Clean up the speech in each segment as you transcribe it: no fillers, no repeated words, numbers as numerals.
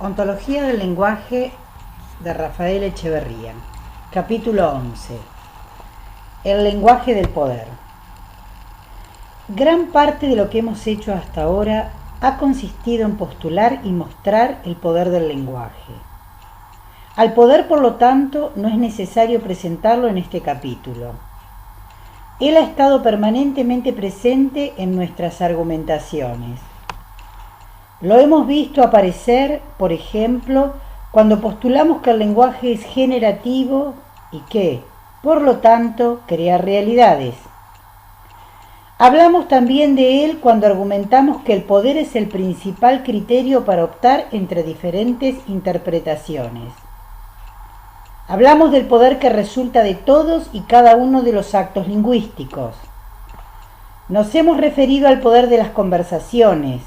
Ontología del lenguaje de Rafael Echeverría. Capítulo 11. El lenguaje del poder. Gran parte de lo que hemos hecho hasta ahora ha consistido en postular y mostrar el poder del lenguaje. Al poder, por lo tanto, no es necesario presentarlo en este capítulo. Él ha estado permanentemente presente en nuestras argumentaciones. Lo hemos visto aparecer, por ejemplo, cuando postulamos que el lenguaje es generativo y que, por lo tanto, crea realidades. Hablamos también de él cuando argumentamos que el poder es el principal criterio para optar entre diferentes interpretaciones. Hablamos del poder que resulta de todos y cada uno de los actos lingüísticos. Nos hemos referido al poder de las conversaciones.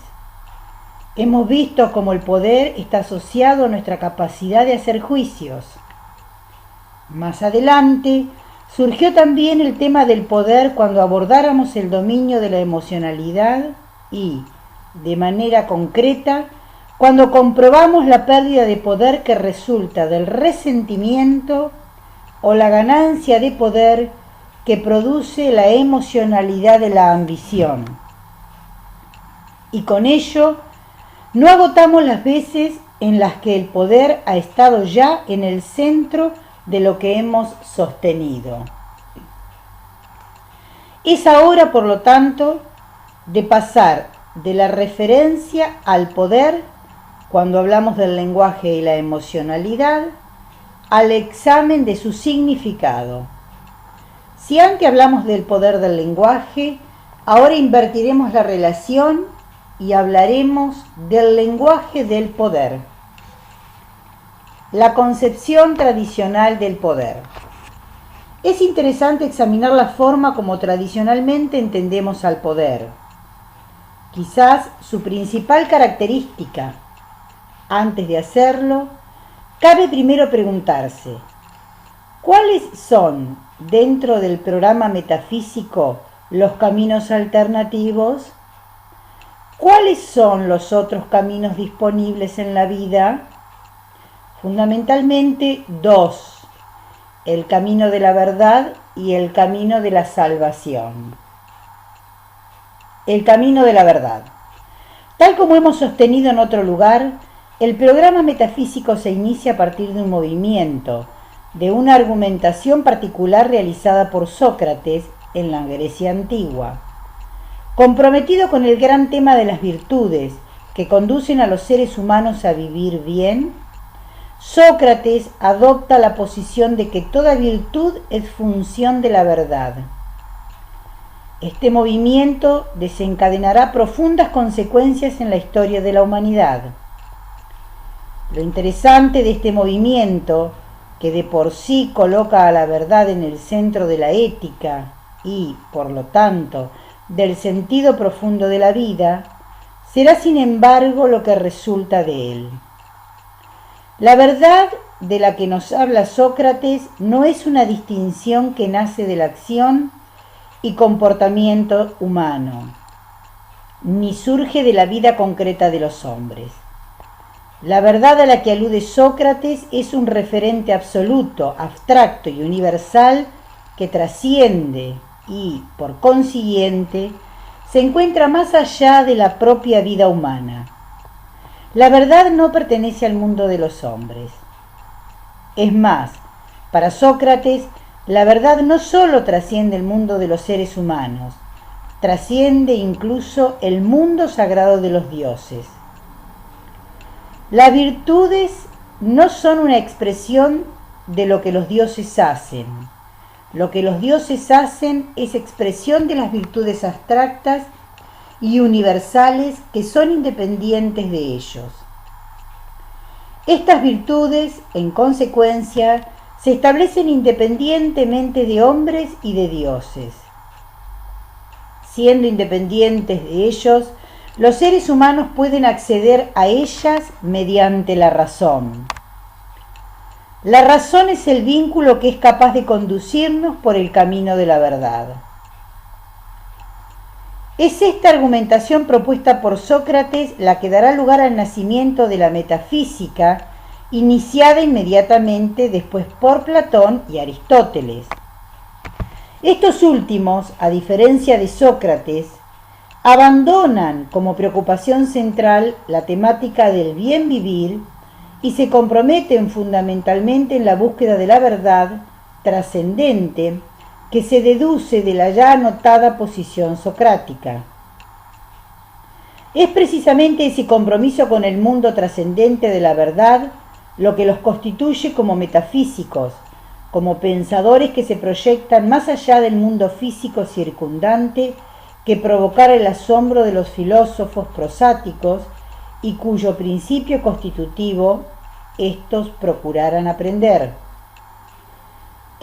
Hemos visto cómo el poder está asociado a nuestra capacidad de hacer juicios. Más adelante, surgió también el tema del poder cuando abordáramos el dominio de la emocionalidad y, de manera concreta, cuando comprobamos la pérdida de poder que resulta del resentimiento o la ganancia de poder que produce la emocionalidad de la ambición. Y con ello, no agotamos las veces en las que el poder ha estado ya en el centro de lo que hemos sostenido. Es ahora, por lo tanto, de pasar de la referencia al poder, cuando hablamos del lenguaje y la emocionalidad, al examen de su significado. Si antes hablamos del poder del lenguaje, ahora invertiremos la relación y hablaremos del lenguaje del poder. La concepción tradicional del poder. Es interesante examinar la forma como tradicionalmente entendemos al poder. Quizás su principal característica. Antes de hacerlo, cabe primero preguntarse, ¿cuáles son, dentro del programa metafísico, los caminos alternativos? ¿Cuáles son los otros caminos disponibles en la vida? Fundamentalmente dos: el camino de la verdad y el camino de la salvación. El camino de la verdad. Tal como hemos sostenido en otro lugar, el programa metafísico se inicia a partir de un movimiento, de una argumentación particular realizada por Sócrates en la Grecia antigua. Comprometido con el gran tema de las virtudes que conducen a los seres humanos a vivir bien, Sócrates adopta la posición de que toda virtud es función de la verdad. Este movimiento desencadenará profundas consecuencias en la historia de la humanidad. Lo interesante de este movimiento, que de por sí coloca a la verdad en el centro de la ética y, por lo tanto, del sentido profundo de la vida, será sin embargo lo que resulta de él. La verdad de la que nos habla Sócrates no es una distinción que nace de la acción y comportamiento humano, ni surge de la vida concreta de los hombres. La verdad a la que alude Sócrates es un referente absoluto, abstracto y universal que trasciende y, por consiguiente, se encuentra más allá de la propia vida humana. La verdad no pertenece al mundo de los hombres. Es más, para Sócrates, la verdad no solo trasciende el mundo de los seres humanos, trasciende incluso el mundo sagrado de los dioses. Las virtudes no son una expresión de lo que los dioses hacen. Lo que los dioses hacen es expresión de las virtudes abstractas y universales que son independientes de ellos. Estas virtudes, en consecuencia, se establecen independientemente de hombres y de dioses. Siendo independientes de ellos, los seres humanos pueden acceder a ellas mediante la razón. La razón es el vínculo que es capaz de conducirnos por el camino de la verdad. Es esta argumentación propuesta por Sócrates la que dará lugar al nacimiento de la metafísica, iniciada inmediatamente después por Platón y Aristóteles. Estos últimos, a diferencia de Sócrates, abandonan como preocupación central la temática del bien vivir y se comprometen fundamentalmente en la búsqueda de la verdad trascendente que se deduce de la ya anotada posición socrática. Es precisamente ese compromiso con el mundo trascendente de la verdad lo que los constituye como metafísicos, como pensadores que se proyectan más allá del mundo físico circundante que provocara el asombro de los filósofos prosáticos y cuyo principio constitutivo éstos procuraran aprender.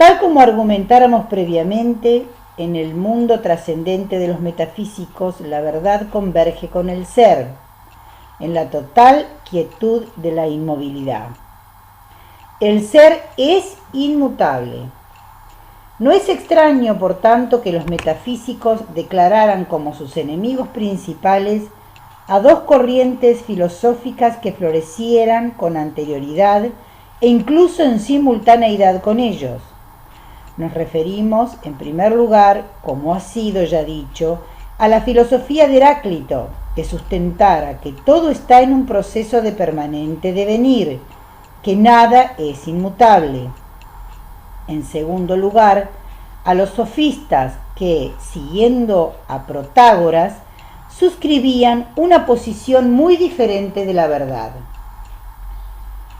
Tal como argumentáramos previamente, en el mundo trascendente de los metafísicos la verdad converge con el ser, en la total quietud de la inmovilidad. El ser es inmutable. No es extraño, por tanto, que los metafísicos declararan como sus enemigos principales a dos corrientes filosóficas que florecieran con anterioridad e incluso en simultaneidad con ellos. Nos referimos, en primer lugar, como ha sido ya dicho, a la filosofía de Heráclito, que sustentara que todo está en un proceso de permanente devenir, que nada es inmutable. En segundo lugar, a los sofistas que, siguiendo a Protágoras, suscribían una posición muy diferente de la verdad.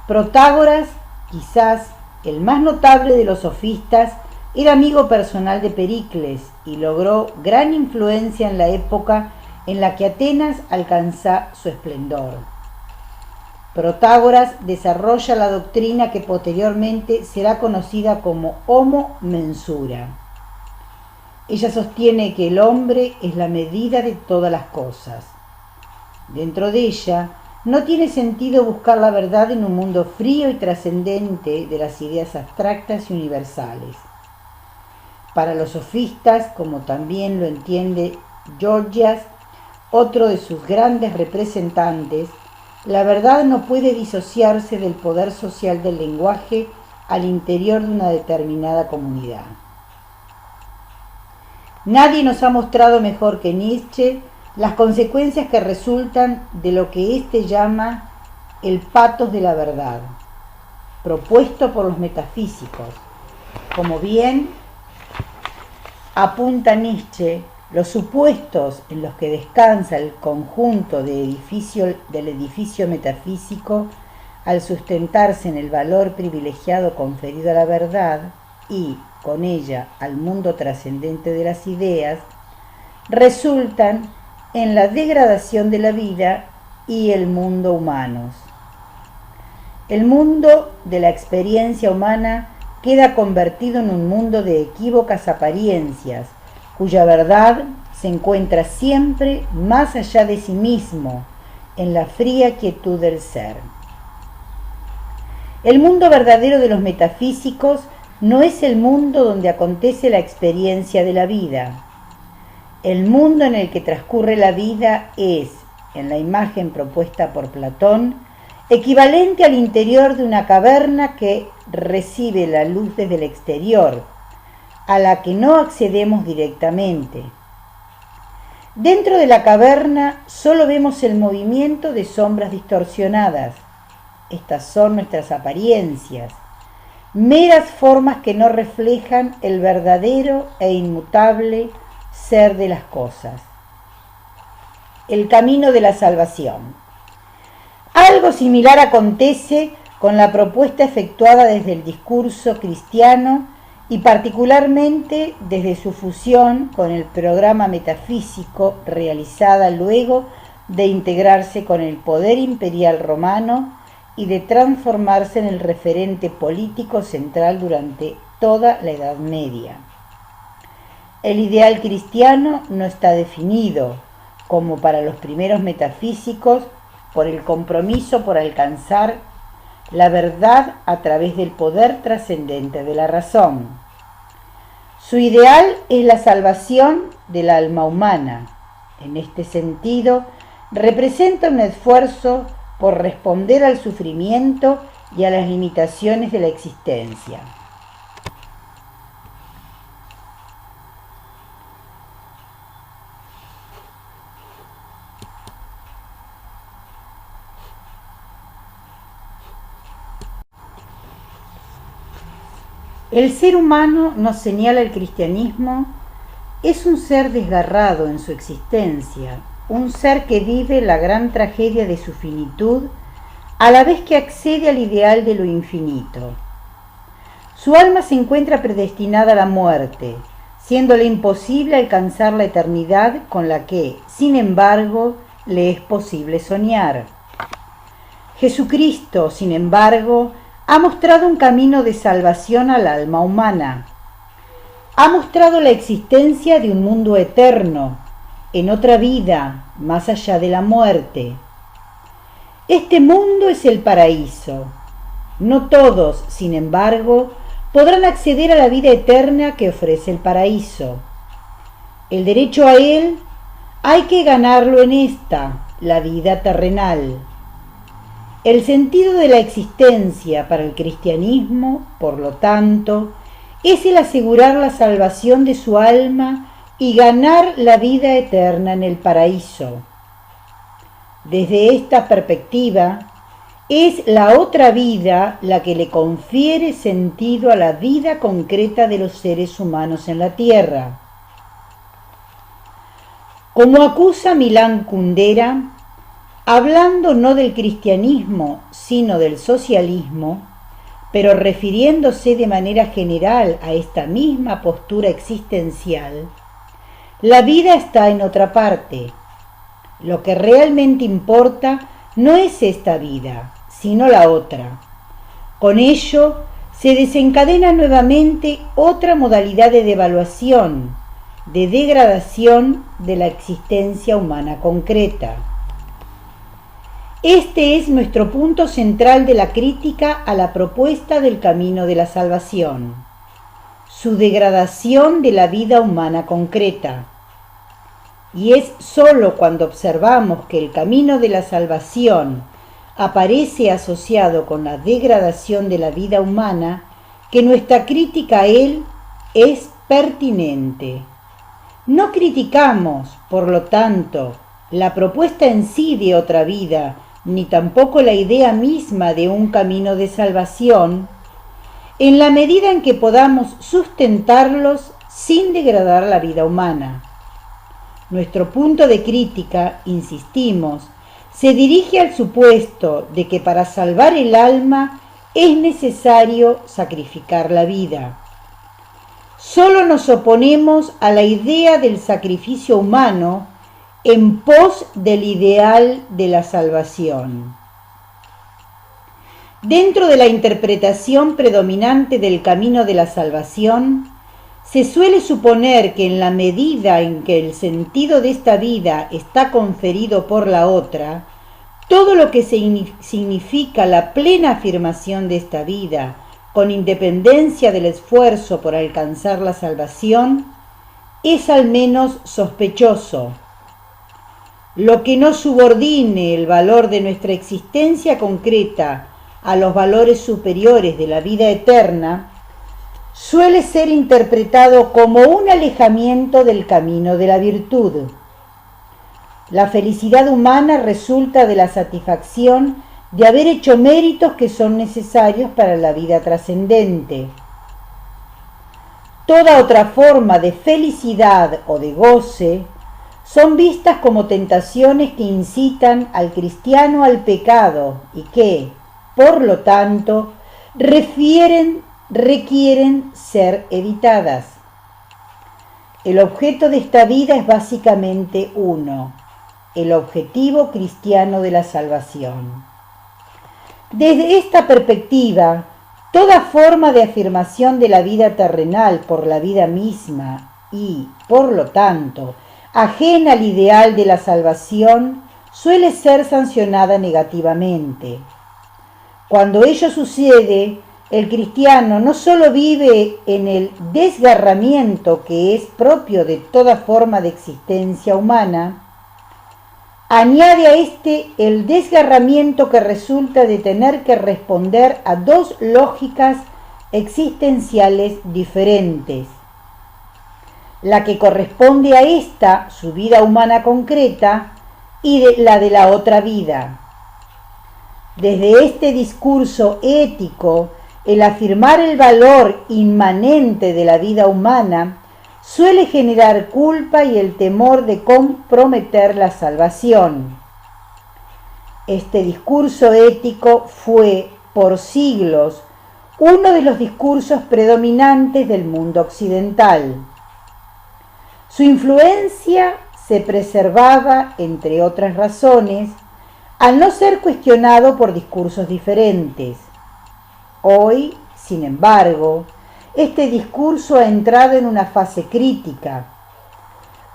Protágoras, quizás el más notable de los sofistas, era amigo personal de Pericles y logró gran influencia en la época en la que Atenas alcanza su esplendor. Protágoras desarrolla la doctrina que posteriormente será conocida como Homo Mensura. Ella sostiene que el hombre es la medida de todas las cosas. Dentro de ella, no tiene sentido buscar la verdad en un mundo frío y trascendente de las ideas abstractas y universales. Para los sofistas, como también lo entiende Gorgias, otro de sus grandes representantes, la verdad no puede disociarse del poder social del lenguaje al interior de una determinada comunidad. Nadie nos ha mostrado mejor que Nietzsche las consecuencias que resultan de lo que éste llama el patos de la verdad, propuesto por los metafísicos. Como bien apunta Nietzsche, los supuestos en los que descansa el conjunto del edificio metafísico, al sustentarse en el valor privilegiado conferido a la verdad y, con ella, al mundo trascendente de las ideas, resultan en la degradación de la vida y el mundo humanos. El mundo de la experiencia humana queda convertido en un mundo de equívocas apariencias, cuya verdad se encuentra siempre más allá de sí mismo, en la fría quietud del ser. El mundo verdadero de los metafísicos no es el mundo donde acontece la experiencia de la vida. El mundo en el que transcurre la vida es, en la imagen propuesta por Platón, equivalente al interior de una caverna que recibe la luz desde el exterior, a la que no accedemos directamente. Dentro de la caverna solo vemos el movimiento de sombras distorsionadas. Estas son nuestras apariencias, meras formas que no reflejan el verdadero e inmutable ser de las cosas. El camino de la salvación. Algo similar acontece con la propuesta efectuada desde el discurso cristiano y particularmente desde su fusión con el programa metafísico realizada luego de integrarse con el poder imperial romano y de transformarse en el referente político central durante toda la Edad Media. El ideal cristiano no está definido, como para los primeros metafísicos, por el compromiso por alcanzar la verdad a través del poder trascendente de la razón. Su ideal es la salvación del alma humana, En este sentido, representa un esfuerzo por responder al sufrimiento y a las limitaciones de la existencia. El ser humano, nos señala el cristianismo, es un ser desgarrado en su existencia, un ser que vive la gran tragedia de su finitud, a la vez que accede al ideal de lo infinito. Su alma se encuentra predestinada a la muerte, siéndole imposible alcanzar la eternidad con la que, sin embargo, le es posible soñar. Jesucristo, sin embargo, ha mostrado un camino de salvación al alma humana. Ha mostrado la existencia de un mundo eterno, en otra vida, más allá de la muerte. Este mundo es el paraíso. No todos, sin embargo, podrán acceder a la vida eterna que ofrece el paraíso. El derecho a él hay que ganarlo en esta, la vida terrenal. El sentido de la existencia para el cristianismo, por lo tanto, es el asegurar la salvación de su alma y ganar la vida eterna en el paraíso. Desde esta perspectiva, es la otra vida la que le confiere sentido a la vida concreta de los seres humanos en la tierra. Como acusa Milan Kundera, hablando no del cristianismo, sino del socialismo, pero refiriéndose de manera general a esta misma postura existencial, la vida está en otra parte. Lo que realmente importa no es esta vida, sino la otra. Con ello, se desencadena nuevamente otra modalidad de devaluación, de degradación de la existencia humana concreta. Este es nuestro punto central de la crítica a la propuesta del camino de la salvación, su degradación de la vida humana concreta. Y es sólo cuando observamos que el camino de la salvación aparece asociado con la degradación de la vida humana que nuestra crítica a él es pertinente. No criticamos, por lo tanto, la propuesta en sí de otra vida, ni tampoco la idea misma de un camino de salvación, en la medida en que podamos sustentarlos sin degradar la vida humana. Nuestro punto de crítica, insistimos, se dirige al supuesto de que para salvar el alma es necesario sacrificar la vida. Solo nos oponemos a la idea del sacrificio humano en pos del ideal de la salvación. Dentro de la interpretación predominante del camino de la salvación, se suele suponer que en la medida en que el sentido de esta vida está conferido por la otra, todo lo que significa la plena afirmación de esta vida, con independencia del esfuerzo por alcanzar la salvación, es al menos sospechoso. Lo que no subordine el valor de nuestra existencia concreta a los valores superiores de la vida eterna, suele ser interpretado como un alejamiento del camino de la virtud. La felicidad humana resulta de la satisfacción de haber hecho méritos que son necesarios para la vida trascendente. Toda otra forma de felicidad o de goce son vistas como tentaciones que incitan al cristiano al pecado y que, por lo tanto, requieren ser evitadas. El objeto de esta vida es básicamente uno, el objetivo cristiano de la salvación. Desde esta perspectiva, toda forma de afirmación de la vida terrenal por la vida misma y, por lo tanto, ajena al ideal de la salvación, suele ser sancionada negativamente. Cuando ello sucede, el cristiano no solo vive en el desgarramiento que es propio de toda forma de existencia humana, añade a este el desgarramiento que resulta de tener que responder a dos lógicas existenciales diferentes. La que corresponde a esta, su vida humana concreta, y la de la otra vida. Desde este discurso ético, el afirmar el valor inmanente de la vida humana suele generar culpa y el temor de comprometer la salvación. Este discurso ético fue, por siglos, uno de los discursos predominantes del mundo occidental. Su influencia se preservaba, entre otras razones, al no ser cuestionado por discursos diferentes. Hoy, sin embargo, este discurso ha entrado en una fase crítica.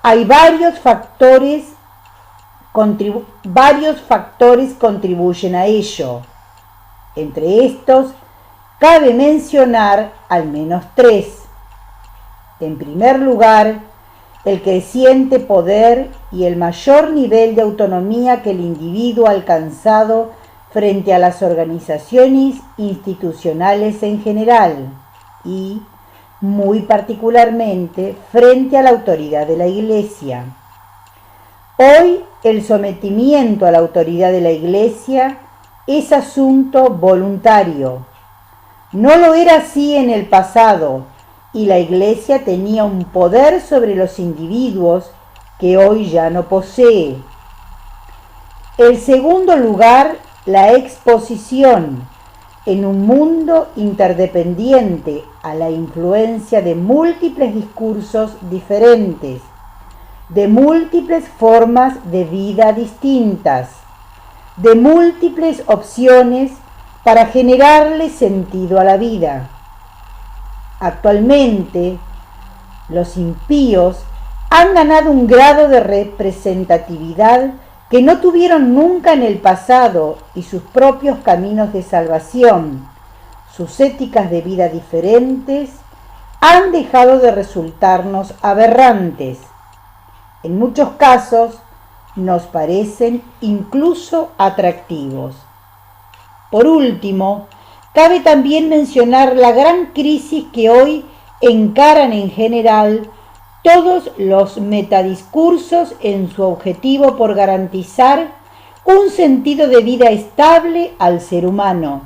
Hay varios factores contribuyen a ello. Entre estos, cabe mencionar al menos tres. En primer lugar, el creciente poder y el mayor nivel de autonomía que el individuo ha alcanzado frente a las organizaciones institucionales en general y, muy particularmente, frente a la autoridad de la Iglesia. Hoy, el sometimiento a la autoridad de la Iglesia es asunto voluntario. No lo era así en el pasado, y la Iglesia tenía un poder sobre los individuos que hoy ya no posee. En segundo lugar, la exposición en un mundo interdependiente a la influencia de múltiples discursos diferentes, de múltiples formas de vida distintas, de múltiples opciones para generarle sentido a la vida. Actualmente, los impíos han ganado un grado de representatividad que no tuvieron nunca en el pasado y sus propios caminos de salvación, sus éticas de vida diferentes, han dejado de resultarnos aberrantes. En muchos casos, nos parecen incluso atractivos. Por último, cabe también mencionar la gran crisis que hoy encaran en general todos los metadiscursos en su objetivo por garantizar un sentido de vida estable al ser humano.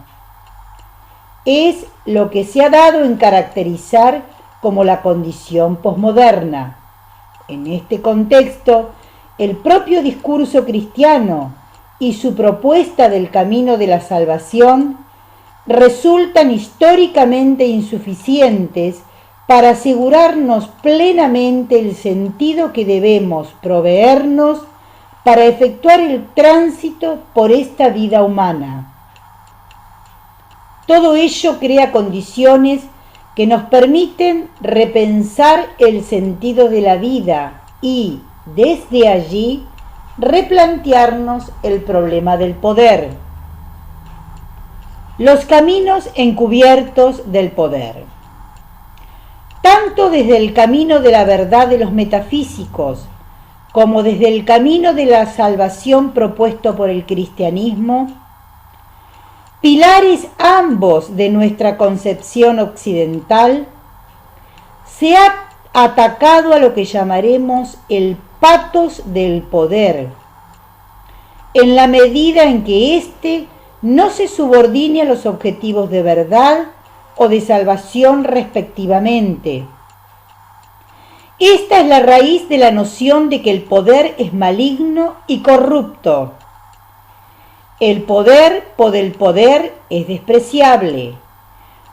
Es lo que se ha dado en caracterizar como la condición posmoderna. En este contexto, el propio discurso cristiano y su propuesta del camino de la salvación resultan históricamente insuficientes para asegurarnos plenamente el sentido que debemos proveernos para efectuar el tránsito por esta vida humana. Todo ello crea condiciones que nos permiten repensar el sentido de la vida y, desde allí, replantearnos el problema del poder. Los caminos encubiertos del poder. Tanto desde el camino de la verdad de los metafísicos, como desde el camino de la salvación propuesto por el cristianismo, pilares ambos de nuestra concepción occidental, se ha atacado a lo que llamaremos el patos del poder, en la medida en que éste no se subordine a los objetivos de verdad o de salvación respectivamente. Esta es la raíz de la noción de que el poder es maligno y corrupto. El poder por el poder es despreciable.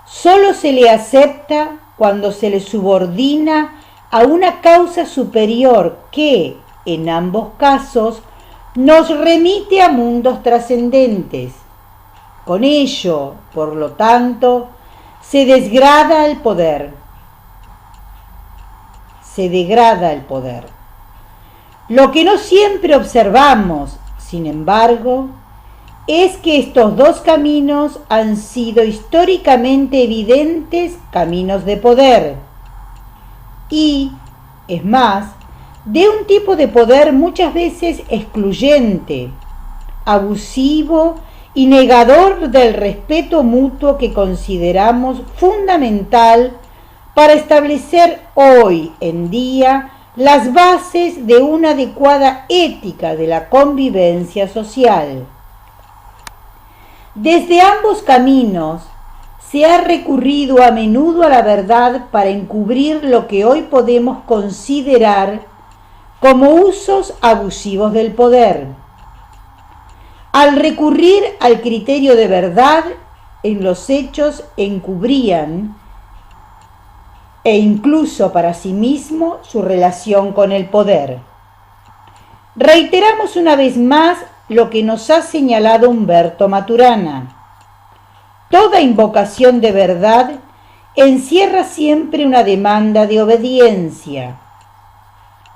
Solo se le acepta cuando se le subordina a una causa superior que, en ambos casos, nos remite a mundos trascendentes. Con ello, por lo tanto, se degrada el poder. Lo que no siempre observamos, sin embargo, es que estos dos caminos han sido históricamente evidentes caminos de poder y, es más, de un tipo de poder muchas veces excluyente, abusivo y negador del respeto mutuo que consideramos fundamental para establecer hoy en día las bases de una adecuada ética de la convivencia social. Desde ambos caminos se ha recurrido a menudo a la verdad para encubrir lo que hoy podemos considerar como usos abusivos del poder. Al recurrir al criterio de verdad, en los hechos encubrían e incluso para sí mismo su relación con el poder. Reiteramos una vez más lo que nos ha señalado Humberto Maturana. Toda invocación de verdad encierra siempre una demanda de obediencia.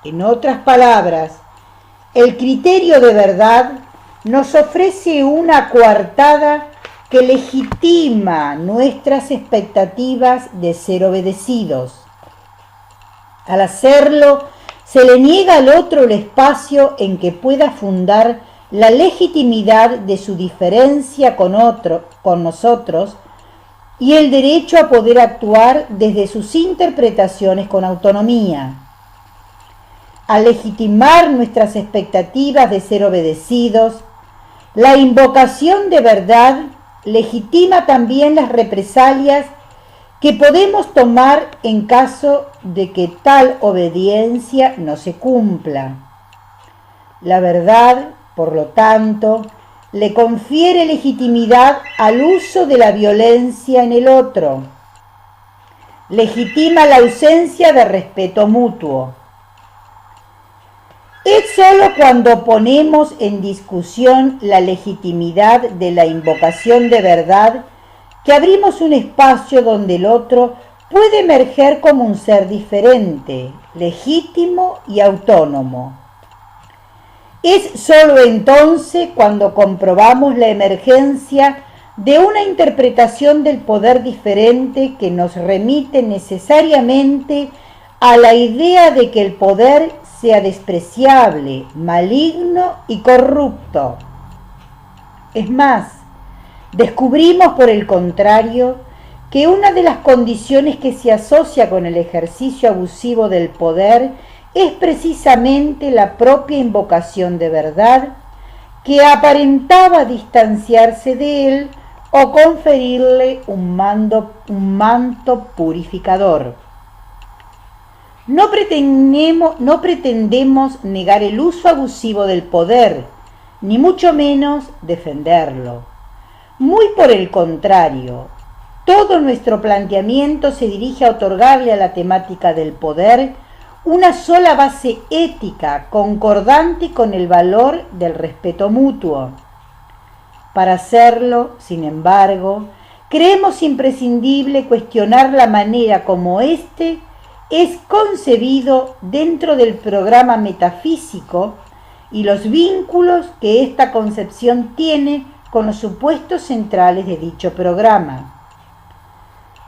En otras palabras, el criterio de verdad nos ofrece una coartada que legitima nuestras expectativas de ser obedecidos. Al hacerlo, se le niega al otro el espacio en que pueda fundar la legitimidad de su diferencia con nosotros y el derecho a poder actuar desde sus interpretaciones con autonomía. Al legitimar nuestras expectativas de ser obedecidos, la invocación de verdad legitima también las represalias que podemos tomar en caso de que tal obediencia no se cumpla. La verdad, por lo tanto, le confiere legitimidad al uso de la violencia en el otro. Legitima la ausencia de respeto mutuo. Es sólo cuando ponemos en discusión la legitimidad de la invocación de verdad que abrimos un espacio donde el otro puede emerger como un ser diferente, legítimo y autónomo. Es sólo entonces cuando comprobamos la emergencia de una interpretación del poder diferente que nos remite necesariamente a la idea de que el poder sea despreciable, maligno y corrupto. Es más, descubrimos por el contrario que una de las condiciones que se asocia con el ejercicio abusivo del poder es precisamente la propia invocación de verdad, que aparentaba distanciarse de él o conferirle un manto purificador. No pretendemos negar el uso abusivo del poder, ni mucho menos defenderlo. Muy por el contrario, todo nuestro planteamiento se dirige a otorgarle a la temática del poder una sola base ética concordante con el valor del respeto mutuo. Para hacerlo, sin embargo, creemos imprescindible cuestionar la manera como éste es concebido dentro del programa metafísico y los vínculos que esta concepción tiene con los supuestos centrales de dicho programa.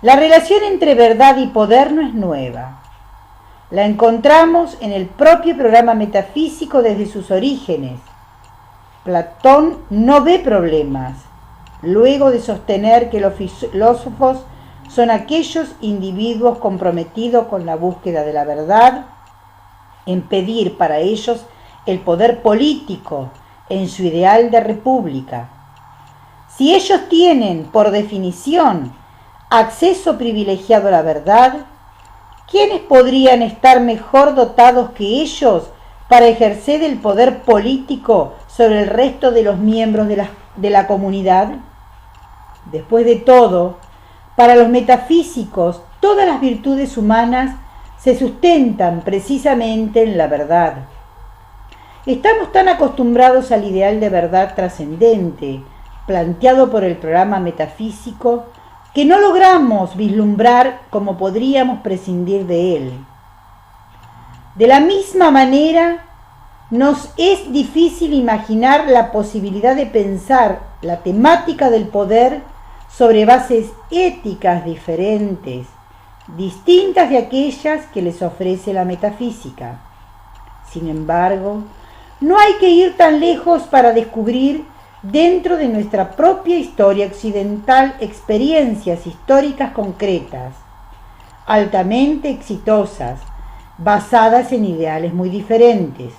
La relación entre verdad y poder no es nueva. La encontramos en el propio programa metafísico desde sus orígenes. Platón no ve problemas, luego de sostener que los filósofos son aquellos individuos comprometidos con la búsqueda de la verdad, en pedir para ellos el poder político en su ideal de república. Si ellos tienen, por definición, acceso privilegiado a la verdad, ¿quiénes podrían estar mejor dotados que ellos para ejercer el poder político sobre el resto de los miembros de la comunidad? Después de todo, para los metafísicos, todas las virtudes humanas se sustentan precisamente en la verdad. Estamos tan acostumbrados al ideal de verdad trascendente, planteado por el programa metafísico, que no logramos vislumbrar cómo podríamos prescindir de él. De la misma manera, nos es difícil imaginar la posibilidad de pensar la temática del poder sobre bases éticas diferentes, distintas de aquellas que les ofrece la metafísica. Sin embargo, no hay que ir tan lejos para descubrir dentro de nuestra propia historia occidental experiencias históricas concretas, altamente exitosas, basadas en ideales muy diferentes.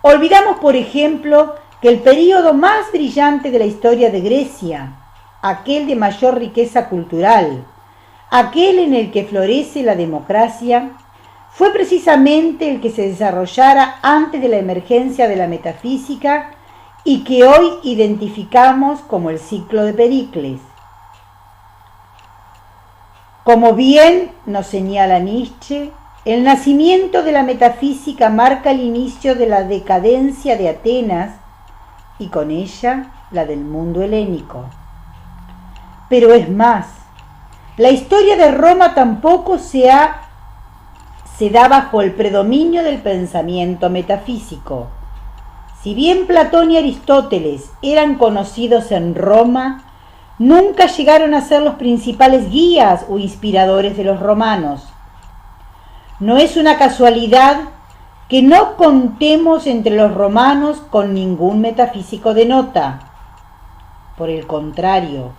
Olvidamos, por ejemplo, que el período más brillante de la historia de Grecia, aquel de mayor riqueza cultural, aquel en el que florece la democracia, fue precisamente el que se desarrollara antes de la emergencia de la metafísica y que hoy identificamos como el ciclo de Pericles. Como bien nos señala Nietzsche, el nacimiento de la metafísica marca el inicio de la decadencia de Atenas y con ella la del mundo helénico. Pero es más, la historia de Roma tampoco se da bajo el predominio del pensamiento metafísico. Si bien Platón y Aristóteles eran conocidos en Roma, nunca llegaron a ser los principales guías o inspiradores de los romanos. No es una casualidad que no contemos entre los romanos con ningún metafísico de nota. Por el contrario,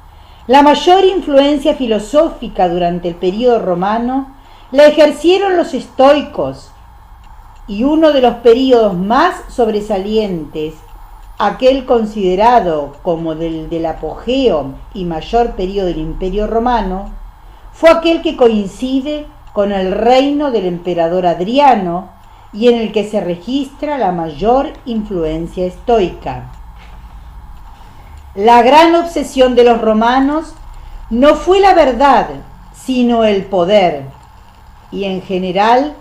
la mayor influencia filosófica durante el período romano la ejercieron los estoicos, y uno de los períodos más sobresalientes, aquel considerado como del apogeo y mayor período del Imperio Romano, fue aquel que coincide con el reino del emperador Adriano y en el que se registra la mayor influencia estoica. La gran obsesión de los romanos no fue la verdad, sino el poder, y en general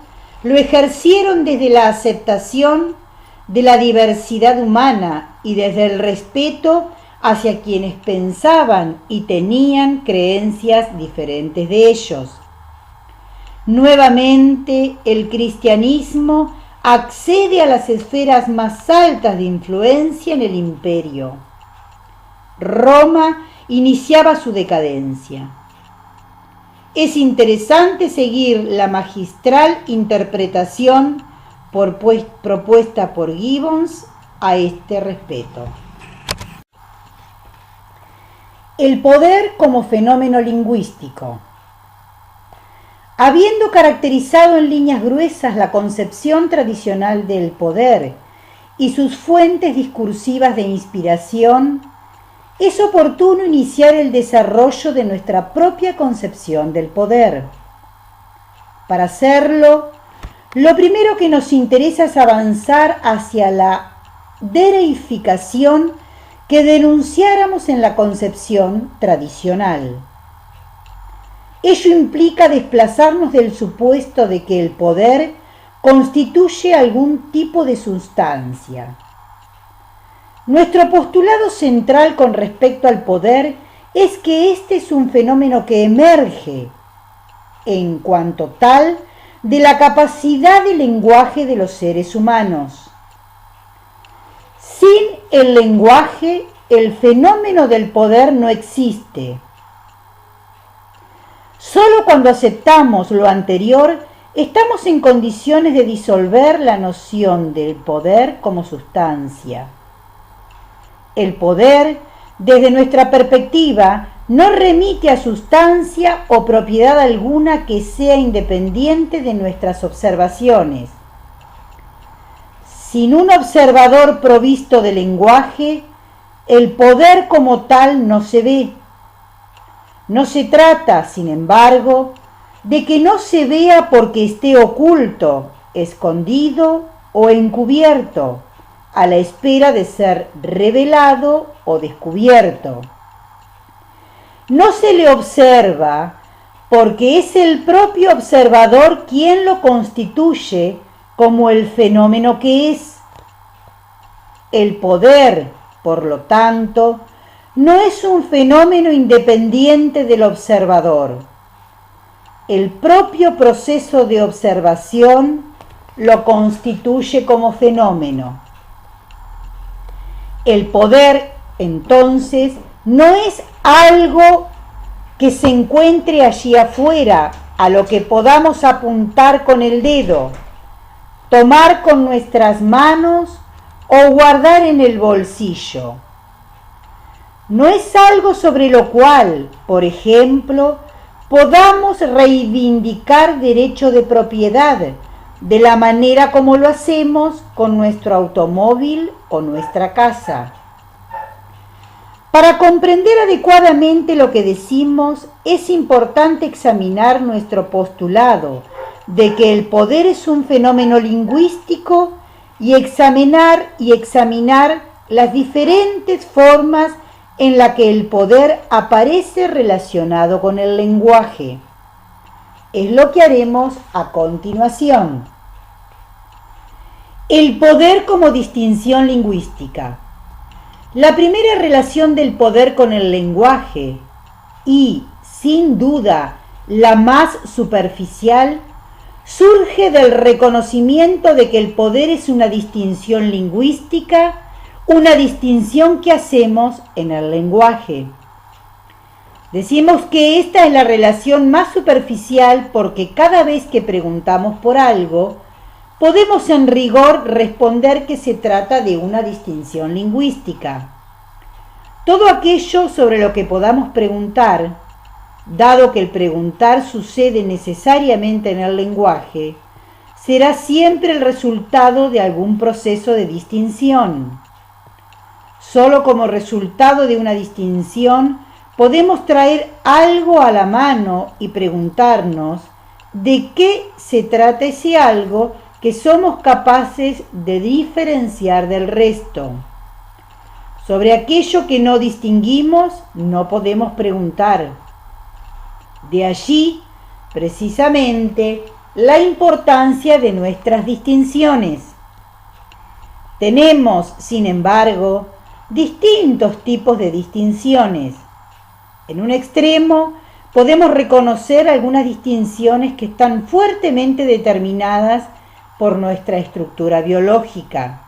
lo ejercieron desde la aceptación de la diversidad humana y desde el respeto hacia quienes pensaban y tenían creencias diferentes de ellos. Nuevamente, el cristianismo accede a las esferas más altas de influencia en el imperio. Roma iniciaba su decadencia. Es interesante seguir la magistral interpretación propuesta por Gibbons a este respecto. El poder como fenómeno lingüístico. Habiendo caracterizado en líneas gruesas la concepción tradicional del poder y sus fuentes discursivas de inspiración, es oportuno iniciar el desarrollo de nuestra propia concepción del poder. Para hacerlo, lo primero que nos interesa es avanzar hacia la dereificación que denunciáramos en la concepción tradicional. Ello implica desplazarnos del supuesto de que el poder constituye algún tipo de sustancia. Nuestro postulado central con respecto al poder es que este es un fenómeno que emerge, en cuanto tal, de la capacidad de lenguaje de los seres humanos. Sin el lenguaje, el fenómeno del poder no existe. Solo cuando aceptamos lo anterior, estamos en condiciones de disolver la noción del poder como sustancia. El poder, desde nuestra perspectiva, no remite a sustancia o propiedad alguna que sea independiente de nuestras observaciones. Sin un observador provisto de lenguaje, el poder como tal no se ve. No se trata, sin embargo, de que no se vea porque esté oculto, escondido o encubierto, a la espera de ser revelado o descubierto. No se le observa porque es el propio observador quien lo constituye como el fenómeno que es. El poder, por lo tanto, no es un fenómeno independiente del observador. El propio proceso de observación lo constituye como fenómeno. El poder, entonces, no es algo que se encuentre allí afuera, a lo que podamos apuntar con el dedo, tomar con nuestras manos o guardar en el bolsillo. No es algo sobre lo cual, por ejemplo, podamos reivindicar derecho de propiedad de la manera como lo hacemos con nuestro automóvil o nuestra casa. Para comprender adecuadamente lo que decimos, es importante examinar nuestro postulado de que el poder es un fenómeno lingüístico y examinar las diferentes formas en las que el poder aparece relacionado con el lenguaje. Es lo que haremos a continuación. El poder como distinción lingüística. La primera relación del poder con el lenguaje, y, sin duda, la más superficial, surge del reconocimiento de que el poder es una distinción lingüística, una distinción que hacemos en el lenguaje. Decimos que esta es la relación más superficial porque cada vez que preguntamos por algo, podemos en rigor responder que se trata de una distinción lingüística. Todo aquello sobre lo que podamos preguntar, dado que el preguntar sucede necesariamente en el lenguaje, será siempre el resultado de algún proceso de distinción. Solo como resultado de una distinción podemos traer algo a la mano y preguntarnos de qué se trata ese algo que somos capaces de diferenciar del resto. Sobre aquello que no distinguimos no podemos preguntar. De allí, precisamente, la importancia de nuestras distinciones. Tenemos, sin embargo, distintos tipos de distinciones. En un extremo, podemos reconocer algunas distinciones que están fuertemente determinadas por nuestra estructura biológica.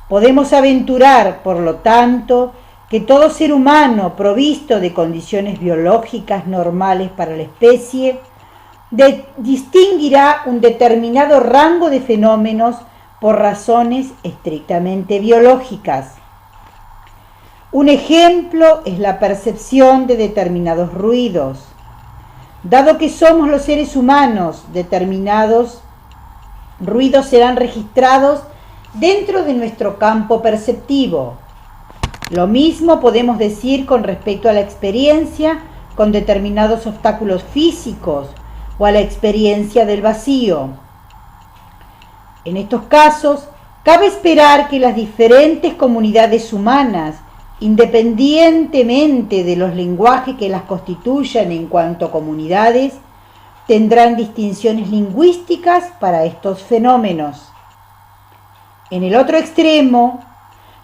Podemos aventurar, por lo tanto, que todo ser humano provisto de condiciones biológicas normales para la especie distinguirá un determinado rango de fenómenos por razones estrictamente biológicas. Un ejemplo es la percepción de determinados ruidos. Dado que somos los seres humanos, determinados ruidos serán registrados dentro de nuestro campo perceptivo. Lo mismo podemos decir con respecto a la experiencia con determinados obstáculos físicos o a la experiencia del vacío. En estos casos, cabe esperar que las diferentes comunidades humanas, independientemente de los lenguajes que las constituyan en cuanto a comunidades, tendrán distinciones lingüísticas para estos fenómenos. En el otro extremo,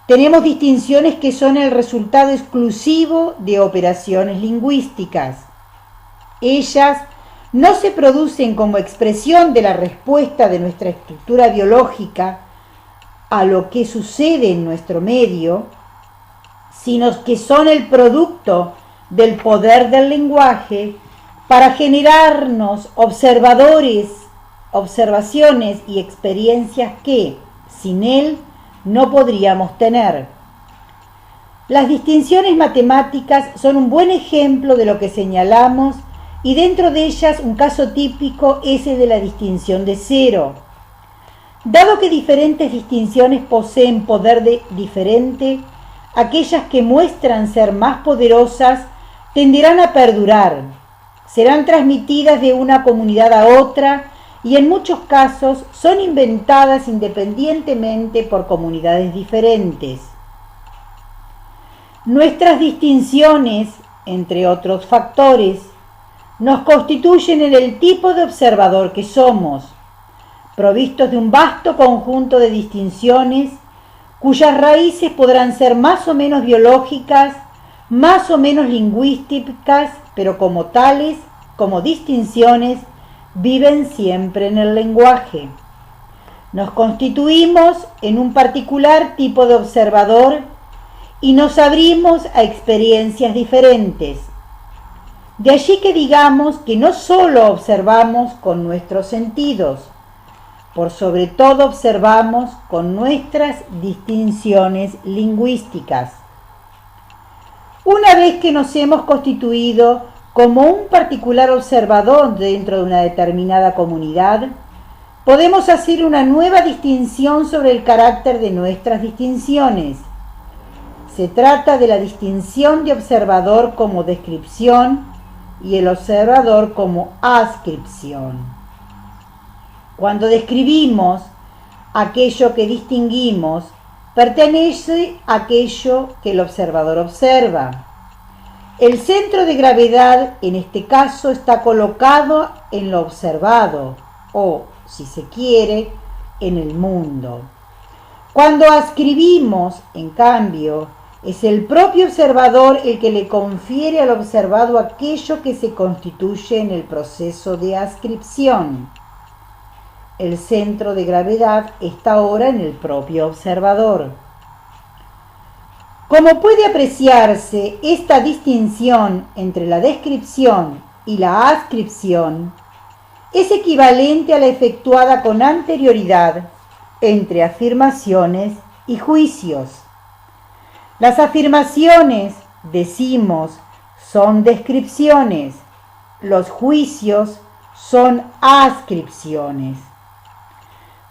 tenemos distinciones que son el resultado exclusivo de operaciones lingüísticas. Ellas no se producen como expresión de la respuesta de nuestra estructura biológica a lo que sucede en nuestro medio, sino que son el producto del poder del lenguaje para generarnos observaciones y experiencias que, sin él, no podríamos tener. Las distinciones matemáticas son un buen ejemplo de lo que señalamos y dentro de ellas un caso típico ese de la distinción de cero. Dado que diferentes distinciones poseen poder diferente, aquellas que muestran ser más poderosas tenderán a perdurar, serán transmitidas de una comunidad a otra y en muchos casos son inventadas independientemente por comunidades diferentes. Nuestras distinciones, entre otros factores, nos constituyen en el tipo de observador que somos, provistos de un vasto conjunto de distinciones cuyas raíces podrán ser más o menos biológicas, más o menos lingüísticas, pero como tales, como distinciones, viven siempre en el lenguaje. Nos constituimos en un particular tipo de observador y nos abrimos a experiencias diferentes. De allí que digamos que no solo observamos con nuestros sentidos, Por sobre todo observamos con nuestras distinciones lingüísticas. Una vez que nos hemos constituido como un particular observador dentro de una determinada comunidad, podemos hacer una nueva distinción sobre el carácter de nuestras distinciones. Se trata de la distinción de observador como descripción y el observador como ascripción. Cuando describimos aquello que distinguimos, pertenece a aquello que el observador observa. El centro de gravedad, en este caso, está colocado en lo observado, o, si se quiere, en el mundo. Cuando ascribimos, en cambio, es el propio observador el que le confiere al observado aquello que se constituye en el proceso de ascripción. El centro de gravedad está ahora en el propio observador. Como puede apreciarse, esta distinción entre la descripción y la ascripción es equivalente a la efectuada con anterioridad entre afirmaciones y juicios. Las afirmaciones, decimos, son descripciones, los juicios son ascripciones.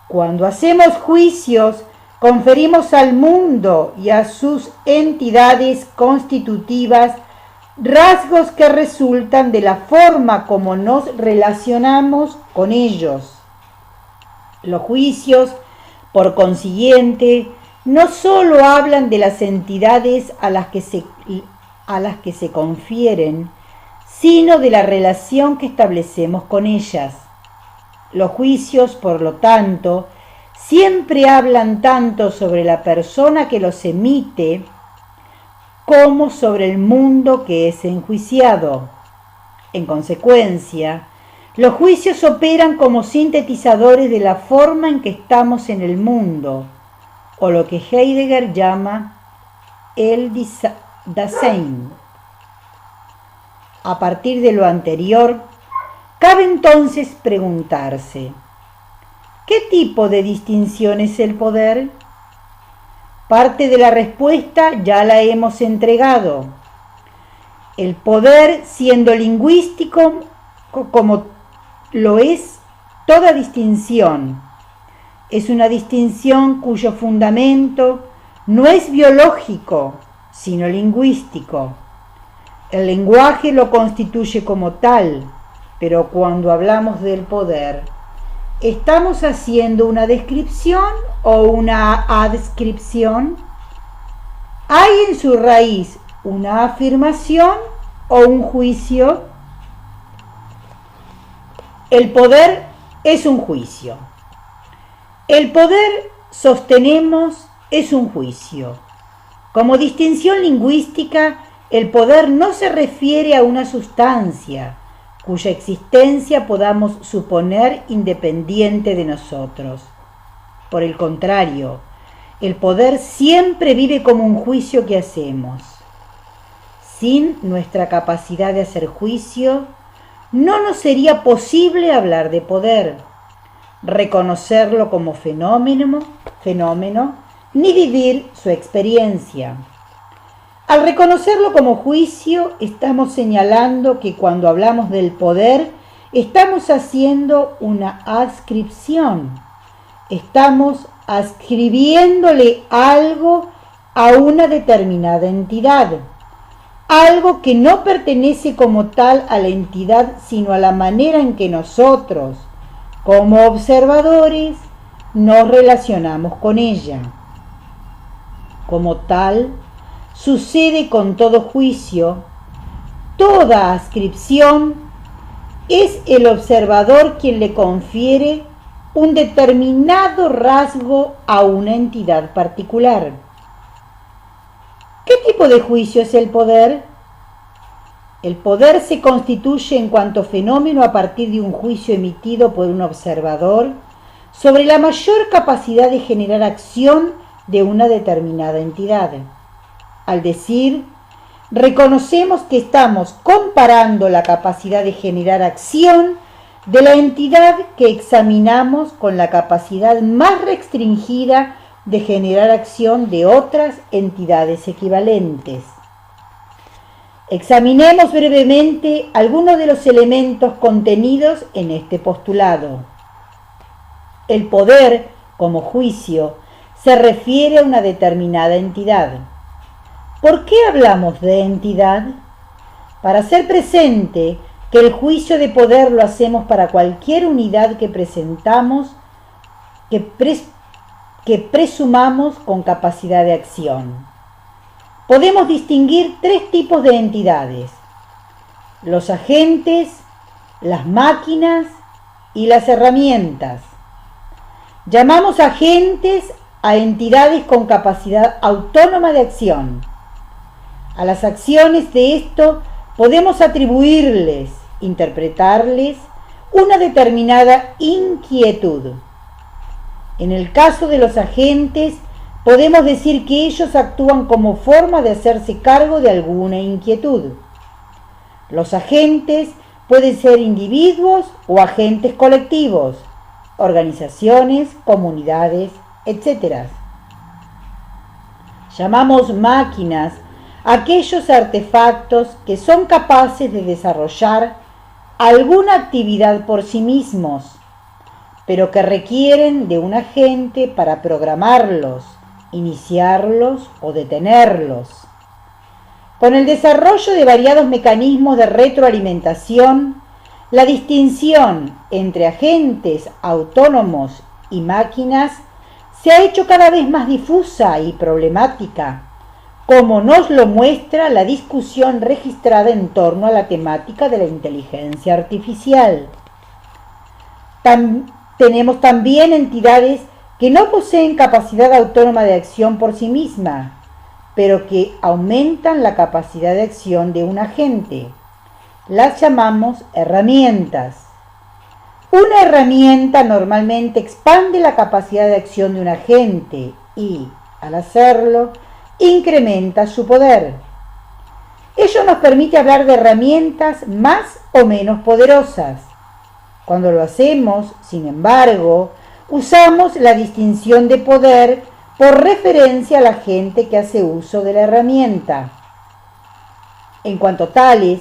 Cuando hacemos juicios, conferimos al mundo y a sus entidades constitutivas rasgos que resultan de la forma como nos relacionamos con ellos. Los juicios, por consiguiente, no solo hablan de las entidades a las que se confieren, sino de la relación que establecemos con ellas. Los juicios, por lo tanto, siempre hablan tanto sobre la persona que los emite como sobre el mundo que es enjuiciado. En consecuencia, los juicios operan como sintetizadores de la forma en que estamos en el mundo, o lo que Heidegger llama el Dasein. A partir de lo anterior, cabe entonces preguntarse: ¿qué tipo de distinción es el poder? Parte de la respuesta ya la hemos entregado. El poder, siendo lingüístico, como lo es toda distinción, es una distinción cuyo fundamento no es biológico, sino lingüístico. El lenguaje lo constituye como tal, pero cuando hablamos del poder, ¿estamos haciendo una descripción o una adscripción? ¿Hay en su raíz una afirmación o un juicio? El poder es un juicio. El poder, sostenemos, es un juicio. Como distinción lingüística, el poder no se refiere a una sustancia cuya existencia podamos suponer independiente de nosotros. Por el contrario, el poder siempre vive como un juicio que hacemos. Sin nuestra capacidad de hacer juicio, no nos sería posible hablar de poder, reconocerlo como fenómeno, ni vivir su experiencia. Al reconocerlo como juicio, estamos señalando que cuando hablamos del poder, estamos haciendo una adscripción. Estamos ascribiéndole algo a una determinada entidad, algo que no pertenece como tal a la entidad, sino a la manera en que nosotros, como observadores, nos relacionamos con ella. Como tal, sucede con todo juicio, toda ascripción, es el observador quien le confiere un determinado rasgo a una entidad particular. ¿Qué tipo de juicio es el poder? El poder se constituye en cuanto fenómeno a partir de un juicio emitido por un observador sobre la mayor capacidad de generar acción de una determinada entidad. Al decir, reconocemos que estamos comparando la capacidad de generar acción de la entidad que examinamos con la capacidad más restringida de generar acción de otras entidades equivalentes. Examinemos brevemente algunos de los elementos contenidos en este postulado. El poder, como juicio, se refiere a una determinada entidad. ¿Por qué hablamos de entidad? Para hacer presente que el juicio de poder lo hacemos para cualquier unidad que presentamos, que presumamos con capacidad de acción. Podemos distinguir tres tipos de entidades: los agentes, las máquinas y las herramientas. Llamamos agentes a entidades con capacidad autónoma de acción. A las acciones de esto podemos atribuirles, interpretarles, una determinada inquietud. En el caso de los agentes, podemos decir que ellos actúan como forma de hacerse cargo de alguna inquietud. Los agentes pueden ser individuos o agentes colectivos, organizaciones, comunidades, etc. Llamamos máquinas a aquellos artefactos que son capaces de desarrollar alguna actividad por sí mismos, pero que requieren de un agente para programarlos, iniciarlos o detenerlos. Con el desarrollo de variados mecanismos de retroalimentación, la distinción entre agentes autónomos y máquinas se ha hecho cada vez más difusa y problemática, como nos lo muestra la discusión registrada en torno a la temática de la inteligencia artificial. Tenemos también entidades que no poseen capacidad autónoma de acción por sí misma, pero que aumentan la capacidad de acción de un agente. Las llamamos herramientas. Una herramienta normalmente expande la capacidad de acción de un agente y, al hacerlo, incrementa su poder. Ello nos permite hablar de herramientas más o menos poderosas. Cuando lo hacemos, sin embargo, usamos la distinción de poder por referencia a la gente que hace uso de la herramienta. En cuanto tales,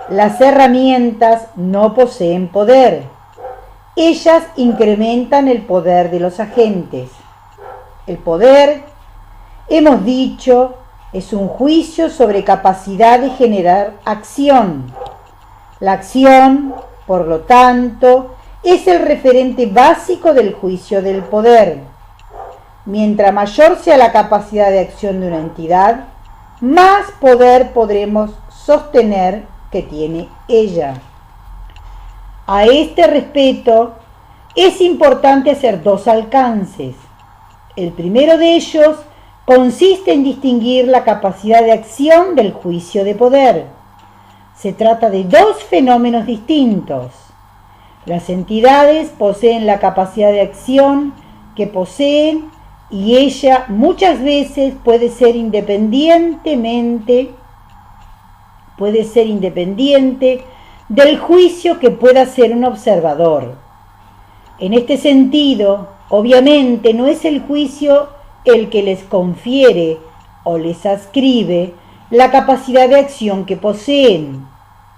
las herramientas no poseen poder. Ellas incrementan el poder de los agentes. El poder, hemos dicho, es un juicio sobre capacidad de generar acción. La acción, por lo tanto, es el referente básico del juicio del poder. Mientras mayor sea la capacidad de acción de una entidad, más poder podremos sostener que tiene ella. A este respecto, es importante hacer dos alcances. El primero de ellos consiste en distinguir la capacidad de acción del juicio de poder. Se trata de dos fenómenos distintos. Las entidades poseen la capacidad de acción que poseen y ella muchas veces puede ser independiente del juicio que pueda hacer un observador. En este sentido, obviamente no es el juicio el que les confiere o les adscribe la capacidad de acción que poseen.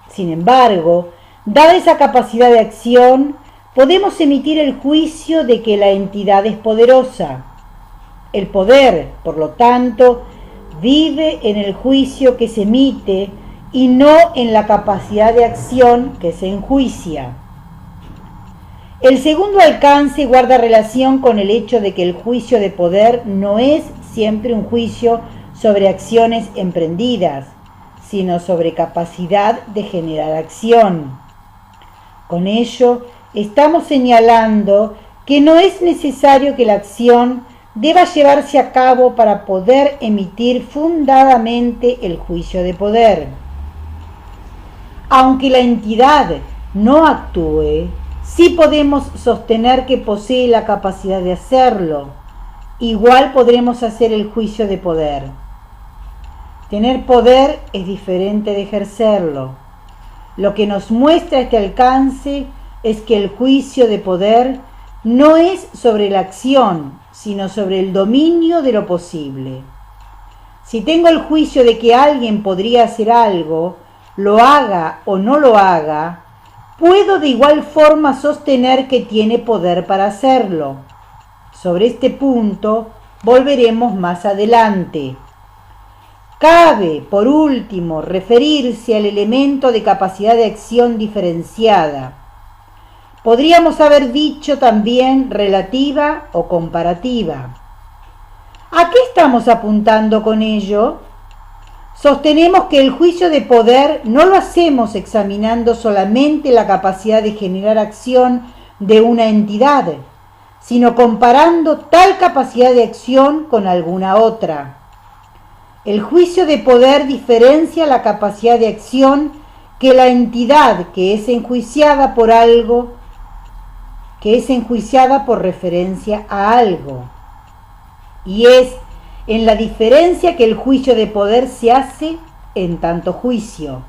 Sin embargo, dada esa capacidad de acción, podemos emitir el juicio de que la entidad es poderosa. El poder, por lo tanto, vive en el juicio que se emite y no en la capacidad de acción que se enjuicia. El segundo alcance guarda relación con el hecho de que el juicio de poder no es siempre un juicio sobre acciones emprendidas, sino sobre capacidad de generar acción. Con ello, estamos señalando que no es necesario que la acción deba llevarse a cabo para poder emitir fundadamente el juicio de poder. Aunque la entidad no actúe, sí podemos sostener que posee la capacidad de hacerlo. Igual podremos hacer el juicio de poder. Tener poder es diferente de ejercerlo. Lo que nos muestra este alcance es que el juicio de poder no es sobre la acción, sino sobre el dominio de lo posible. Si tengo el juicio de que alguien podría hacer algo, lo haga o no lo haga, puedo de igual forma sostener que tiene poder para hacerlo. Sobre este punto volveremos más adelante. Cabe, por último, referirse al elemento de capacidad de acción diferenciada. Podríamos haber dicho también relativa o comparativa. ¿A qué estamos apuntando con ello? Sostenemos que el juicio de poder no lo hacemos examinando solamente la capacidad de generar acción de una entidad, sino comparando tal capacidad de acción con alguna otra. El juicio de poder diferencia la capacidad de acción que la entidad que es enjuiciada por algo, que es enjuiciada por referencia a algo. Y es en la diferencia que el juicio de poder se hace en tanto juicio.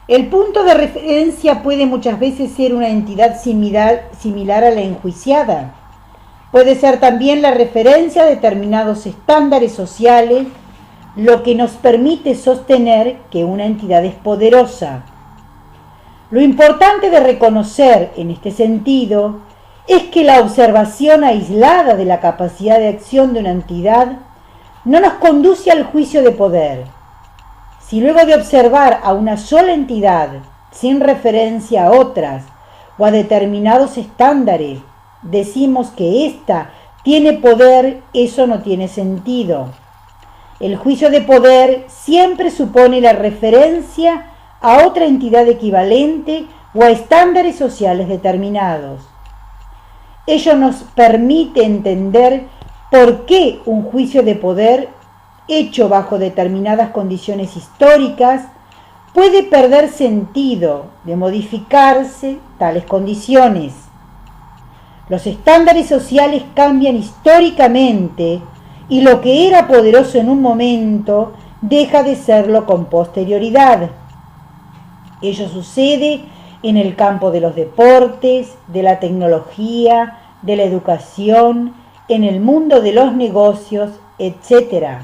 El punto de referencia puede muchas veces ser una entidad similar a la enjuiciada. Puede ser también la referencia a determinados estándares sociales, lo que nos permite sostener que una entidad es poderosa. Lo importante de reconocer en este sentido es que la observación aislada de la capacidad de acción de una entidad no nos conduce al juicio de poder. Si luego de observar a una sola entidad, sin referencia a otras o a determinados estándares, decimos que ésta tiene poder, eso no tiene sentido. El juicio de poder siempre supone la referencia a otra entidad equivalente o a estándares sociales determinados. Ello nos permite entender por qué un juicio de poder hecho bajo determinadas condiciones históricas puede perder sentido de modificarse tales condiciones. Los estándares sociales cambian históricamente y lo que era poderoso en un momento deja de serlo con posterioridad. Ello sucede en el campo de los deportes, de la tecnología, de la educación, en el mundo de los negocios, etc.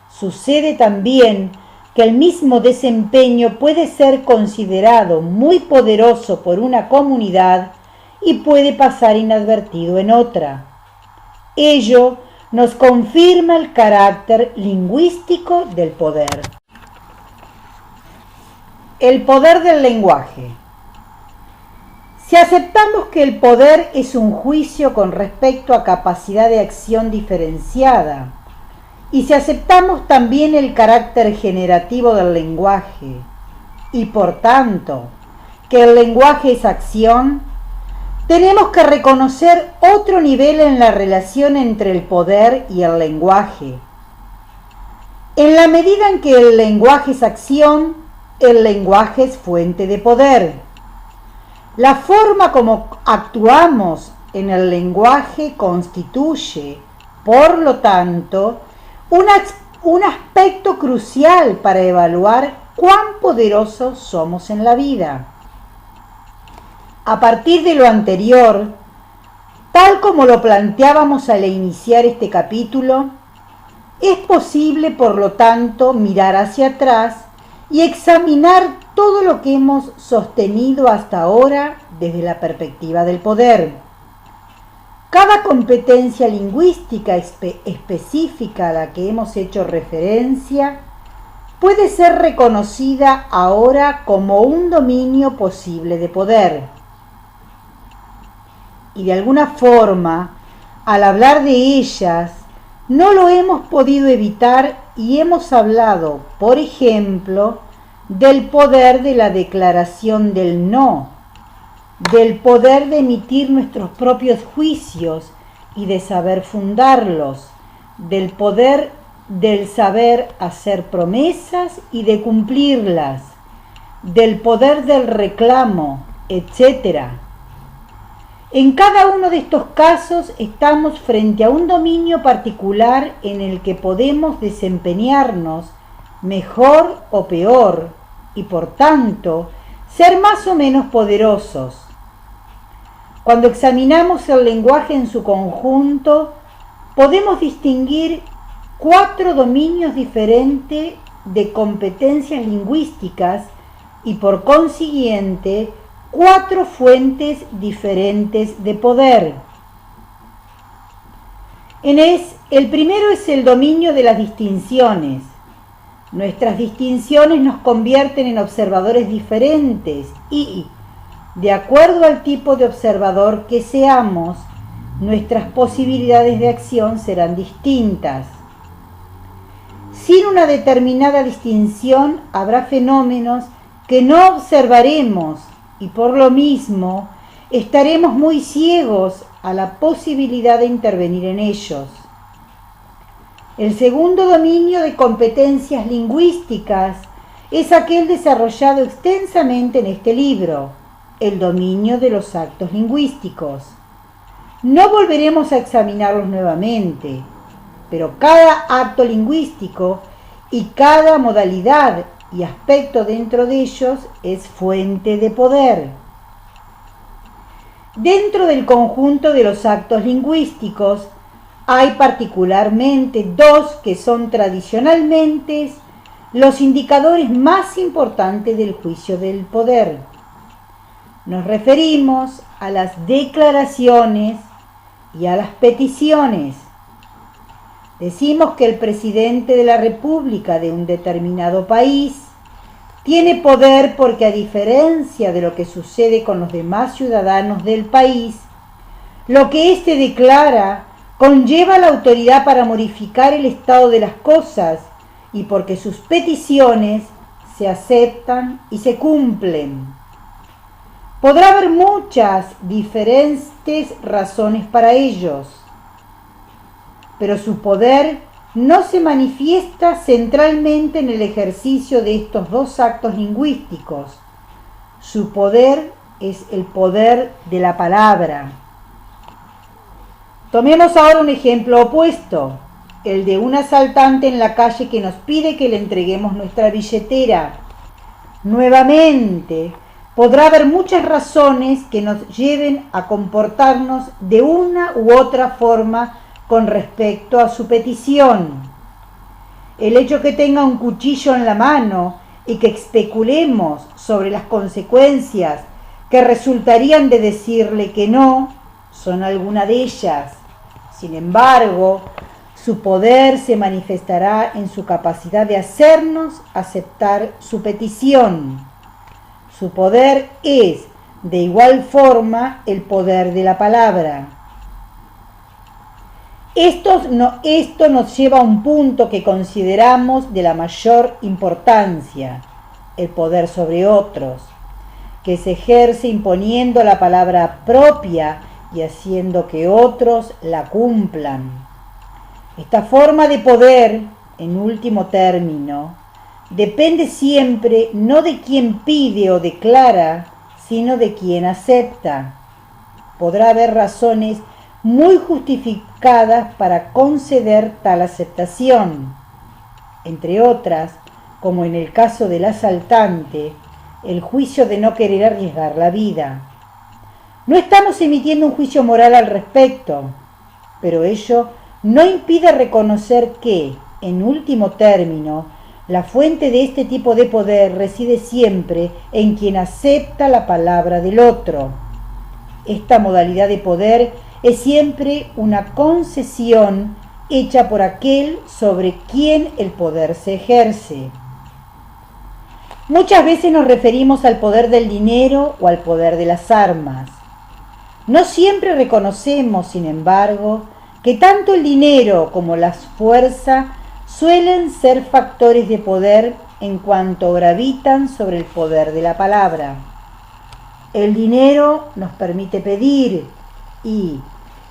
Sucede también que el mismo desempeño puede ser considerado muy poderoso por una comunidad y puede pasar inadvertido en otra. Ello nos confirma el carácter lingüístico del poder. El poder del lenguaje. Si aceptamos que el poder es un juicio con respecto a capacidad de acción diferenciada, y si aceptamos también el carácter generativo del lenguaje, y por tanto que el lenguaje es acción, tenemos que reconocer otro nivel en la relación entre el poder y el lenguaje. En la medida en que el lenguaje es acción, el lenguaje es fuente de poder. La forma como actuamos en el lenguaje constituye, por lo tanto, un aspecto crucial para evaluar cuán poderosos somos en la vida. A partir de lo anterior, tal como lo planteábamos al iniciar este capítulo, es posible, por lo tanto, mirar hacia atrás y examinar todo lo que hemos sostenido hasta ahora desde la perspectiva del poder. Cada competencia lingüística específica a la que hemos hecho referencia puede ser reconocida ahora como un dominio posible de poder. Y de alguna forma, al hablar de ellas, no lo hemos podido evitar y hemos hablado, por ejemplo, del poder de la declaración del no, del poder de emitir nuestros propios juicios y de saber fundarlos, del poder del saber hacer promesas y de cumplirlas, del poder del reclamo, etc. En cada uno de estos casos estamos frente a un dominio particular en el que podemos desempeñarnos mejor o peor y por tanto ser más o menos poderosos. Cuando examinamos el lenguaje en su conjunto, podemos distinguir 4 dominios diferentes de competencias lingüísticas y por consiguiente 4 fuentes diferentes de poder. El primero es el dominio de las distinciones. Nuestras distinciones nos convierten en observadores diferentes y, de acuerdo al tipo de observador que seamos, nuestras posibilidades de acción serán distintas. Sin una determinada distinción habrá fenómenos que no observaremos y por lo mismo estaremos muy ciegos a la posibilidad de intervenir en ellos. El segundo dominio de competencias lingüísticas es aquel desarrollado extensamente en este libro, el dominio de los actos lingüísticos. No volveremos a examinarlos nuevamente, pero cada acto lingüístico y cada modalidad y aspecto dentro de ellos es fuente de poder. Dentro del conjunto de los actos lingüísticos hay particularmente 2 que son tradicionalmente los indicadores más importantes del juicio del poder. Nos referimos a las declaraciones y a las peticiones. Decimos que el presidente de la República de un determinado país tiene poder porque, a diferencia de lo que sucede con los demás ciudadanos del país, lo que éste declara conlleva la autoridad para modificar el estado de las cosas y porque sus peticiones se aceptan y se cumplen. Podrá haber muchas diferentes razones para ellos, pero su poder no se manifiesta centralmente en el ejercicio de estos 2 actos lingüísticos. Su poder es el poder de la palabra. Tomemos ahora un ejemplo opuesto, el de un asaltante en la calle que nos pide que le entreguemos nuestra billetera. Nuevamente, podrá haber muchas razones que nos lleven a comportarnos de una u otra forma con respecto a su petición. El hecho que tenga un cuchillo en la mano y que especulemos sobre las consecuencias que resultarían de decirle que no, son algunas de ellas. Sin embargo, su poder se manifestará en su capacidad de hacernos aceptar su petición. Su poder es, de igual forma, el poder de la palabra. Esto nos lleva a un punto que consideramos de la mayor importancia, el poder sobre otros, que se ejerce imponiendo la palabra propia y haciendo que otros la cumplan. Esta forma de poder, en último término, depende siempre no de quien pide o declara, sino de quien acepta. Podrá haber razones muy justificadas para conceder tal aceptación. Entre otras, como en el caso del asaltante, el juicio de no querer arriesgar la vida. No estamos emitiendo un juicio moral al respecto, pero ello no impide reconocer que, en último término, la fuente de este tipo de poder reside siempre en quien acepta la palabra del otro. Esta modalidad de poder es siempre una concesión hecha por aquel sobre quien el poder se ejerce. Muchas veces nos referimos al poder del dinero o al poder de las armas. No siempre reconocemos, sin embargo, que tanto el dinero como la fuerza suelen ser factores de poder en cuanto gravitan sobre el poder de la palabra. El dinero nos permite pedir y,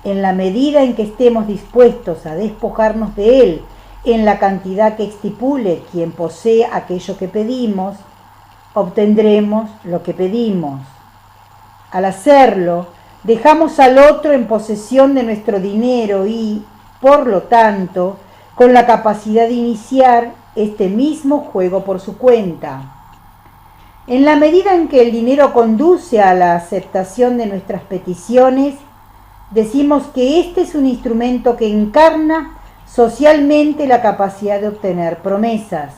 en la medida en que estemos dispuestos a despojarnos de él en la cantidad que estipule quien posee aquello que pedimos, obtendremos lo que pedimos. Al hacerlo, dejamos al otro en posesión de nuestro dinero y, por lo tanto, con la capacidad de iniciar este mismo juego por su cuenta. En la medida en que el dinero conduce a la aceptación de nuestras peticiones, decimos que este es un instrumento que encarna socialmente la capacidad de obtener promesas.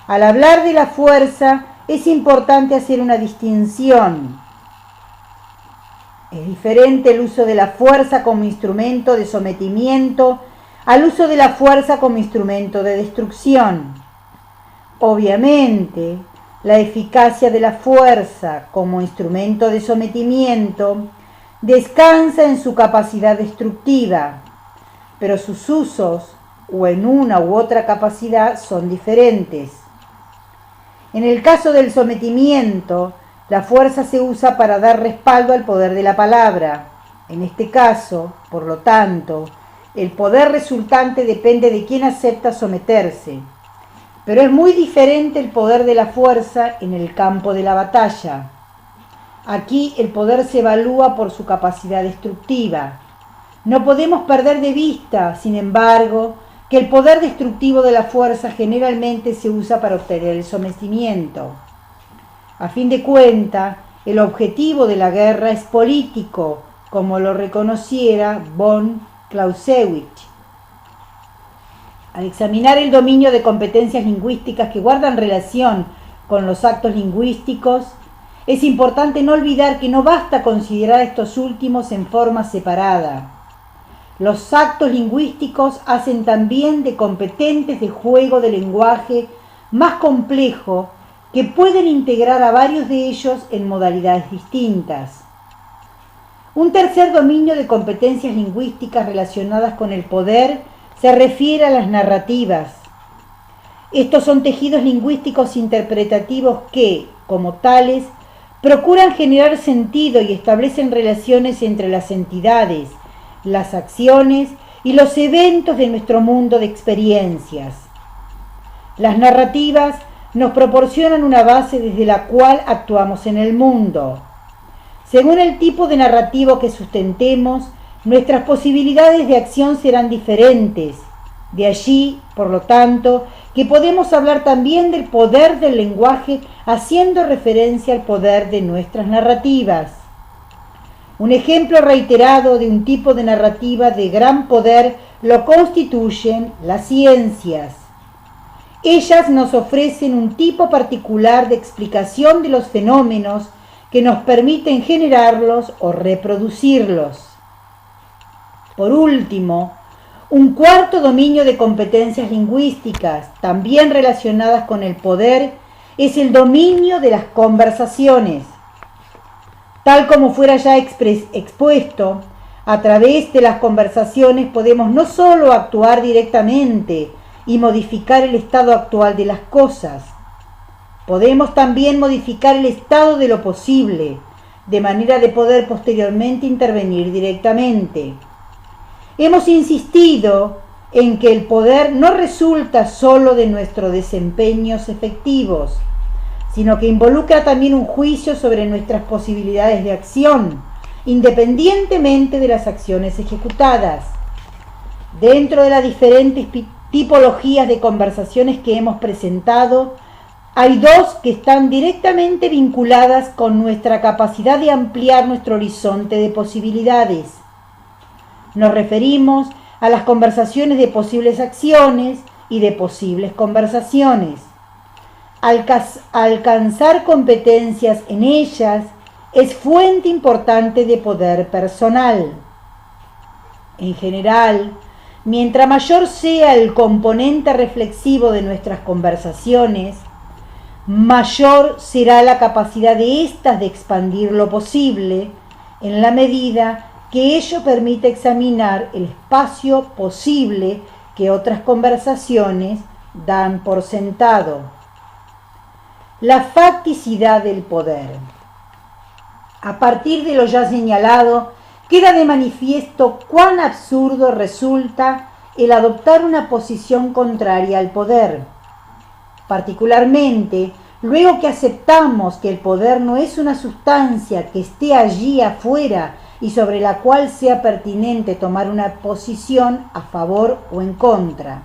Al hablar de la fuerza, es importante hacer una distinción. Es diferente el uso de la fuerza como instrumento de sometimiento al uso de la fuerza como instrumento de destrucción. Obviamente, la eficacia de la fuerza como instrumento de sometimiento descansa en su capacidad destructiva, pero sus usos, o en una u otra capacidad, son diferentes. En el caso del sometimiento, la fuerza se usa para dar respaldo al poder de la palabra. En este caso, por lo tanto, el poder resultante depende de quién acepta someterse. Pero es muy diferente el poder de la fuerza en el campo de la batalla. Aquí el poder se evalúa por su capacidad destructiva. No podemos perder de vista, sin embargo, que el poder destructivo de la fuerza generalmente se usa para obtener el sometimiento. A fin de cuentas, el objetivo de la guerra es político, como lo reconociera von Clausewitz. Al examinar el dominio de competencias lingüísticas que guardan relación con los actos lingüísticos, es importante no olvidar que no basta considerar estos últimos en forma separada. Los actos lingüísticos hacen también de competentes de juego de lenguaje más complejo que pueden integrar a varios de ellos en modalidades distintas. Un tercer dominio de competencias lingüísticas relacionadas con el poder se refiere a las narrativas. Estos son tejidos lingüísticos interpretativos que, como tales, procuran generar sentido y establecen relaciones entre las entidades, las acciones y los eventos de nuestro mundo de experiencias. Las narrativas nos proporcionan una base desde la cual actuamos en el mundo. Según el tipo de narrativo que sustentemos, nuestras posibilidades de acción serán diferentes. De allí, por lo tanto, que podemos hablar también del poder del lenguaje haciendo referencia al poder de nuestras narrativas. Un ejemplo reiterado de un tipo de narrativa de gran poder lo constituyen las ciencias. Ellas nos ofrecen un tipo particular de explicación de los fenómenos que nos permiten generarlos o reproducirlos. Por último, un cuarto dominio de competencias lingüísticas, también relacionadas con el poder, es el dominio de las conversaciones. Tal como fuera ya expuesto, a través de las conversaciones podemos no solo actuar directamente y modificar el estado actual de las cosas, podemos también modificar el estado de lo posible, de manera de poder posteriormente intervenir directamente. Hemos insistido en que el poder no resulta solo de nuestros desempeños efectivos, sino que involucra también un juicio sobre nuestras posibilidades de acción, independientemente de las acciones ejecutadas. Dentro de las diferentes tipologías de conversaciones que hemos presentado, hay dos que están directamente vinculadas con nuestra capacidad de ampliar nuestro horizonte de posibilidades. Nos referimos a las conversaciones de posibles acciones y de posibles conversaciones. Alcanzar competencias en ellas es fuente importante de poder personal. En general, mientras mayor sea el componente reflexivo de nuestras conversaciones, mayor será la capacidad de éstas de expandir lo posible en la medida que ello permite examinar el espacio posible que otras conversaciones dan por sentado. La facticidad del poder. A partir de lo ya señalado, queda de manifiesto cuán absurdo resulta el adoptar una posición contraria al poder. Particularmente, luego que aceptamos que el poder no es una sustancia que esté allí afuera y sobre la cual sea pertinente tomar una posición a favor o en contra.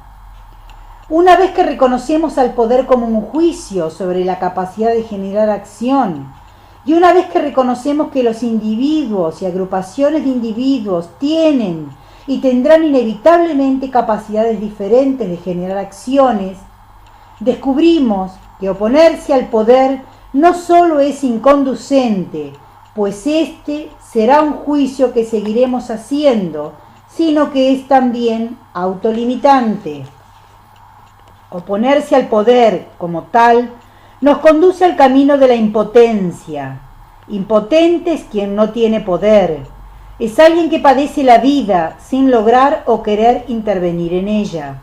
Una vez que reconocemos al poder como un juicio sobre la capacidad de generar acción, y una vez que reconocemos que los individuos y agrupaciones de individuos tienen y tendrán inevitablemente capacidades diferentes de generar acciones, descubrimos que oponerse al poder no solo es inconducente, pues este será un juicio que seguiremos haciendo, sino que es también autolimitante. Oponerse al poder como tal nos conduce al camino de la impotencia. Impotente es quien no tiene poder. Es alguien que padece la vida sin lograr o querer intervenir en ella.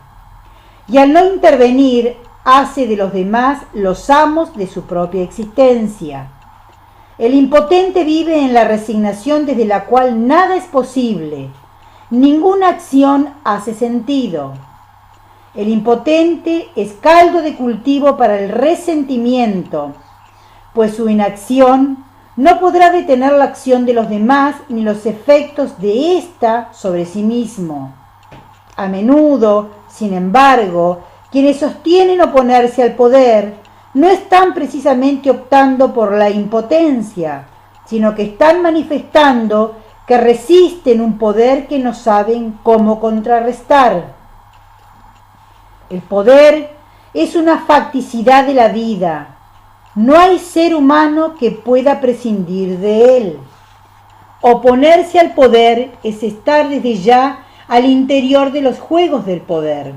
Y al no intervenir, hace de los demás los amos de su propia existencia. El impotente vive en la resignación desde la cual nada es posible. Ninguna acción hace sentido. El impotente es caldo de cultivo para el resentimiento, pues su inacción no podrá detener la acción de los demás ni los efectos de ésta sobre sí mismo. A menudo, sin embargo, quienes sostienen oponerse al poder no están precisamente optando por la impotencia, sino que están manifestando que resisten un poder que no saben cómo contrarrestar. El poder es una facticidad de la vida. No hay ser humano que pueda prescindir de él. Oponerse al poder es estar desde ya al interior de los juegos del poder.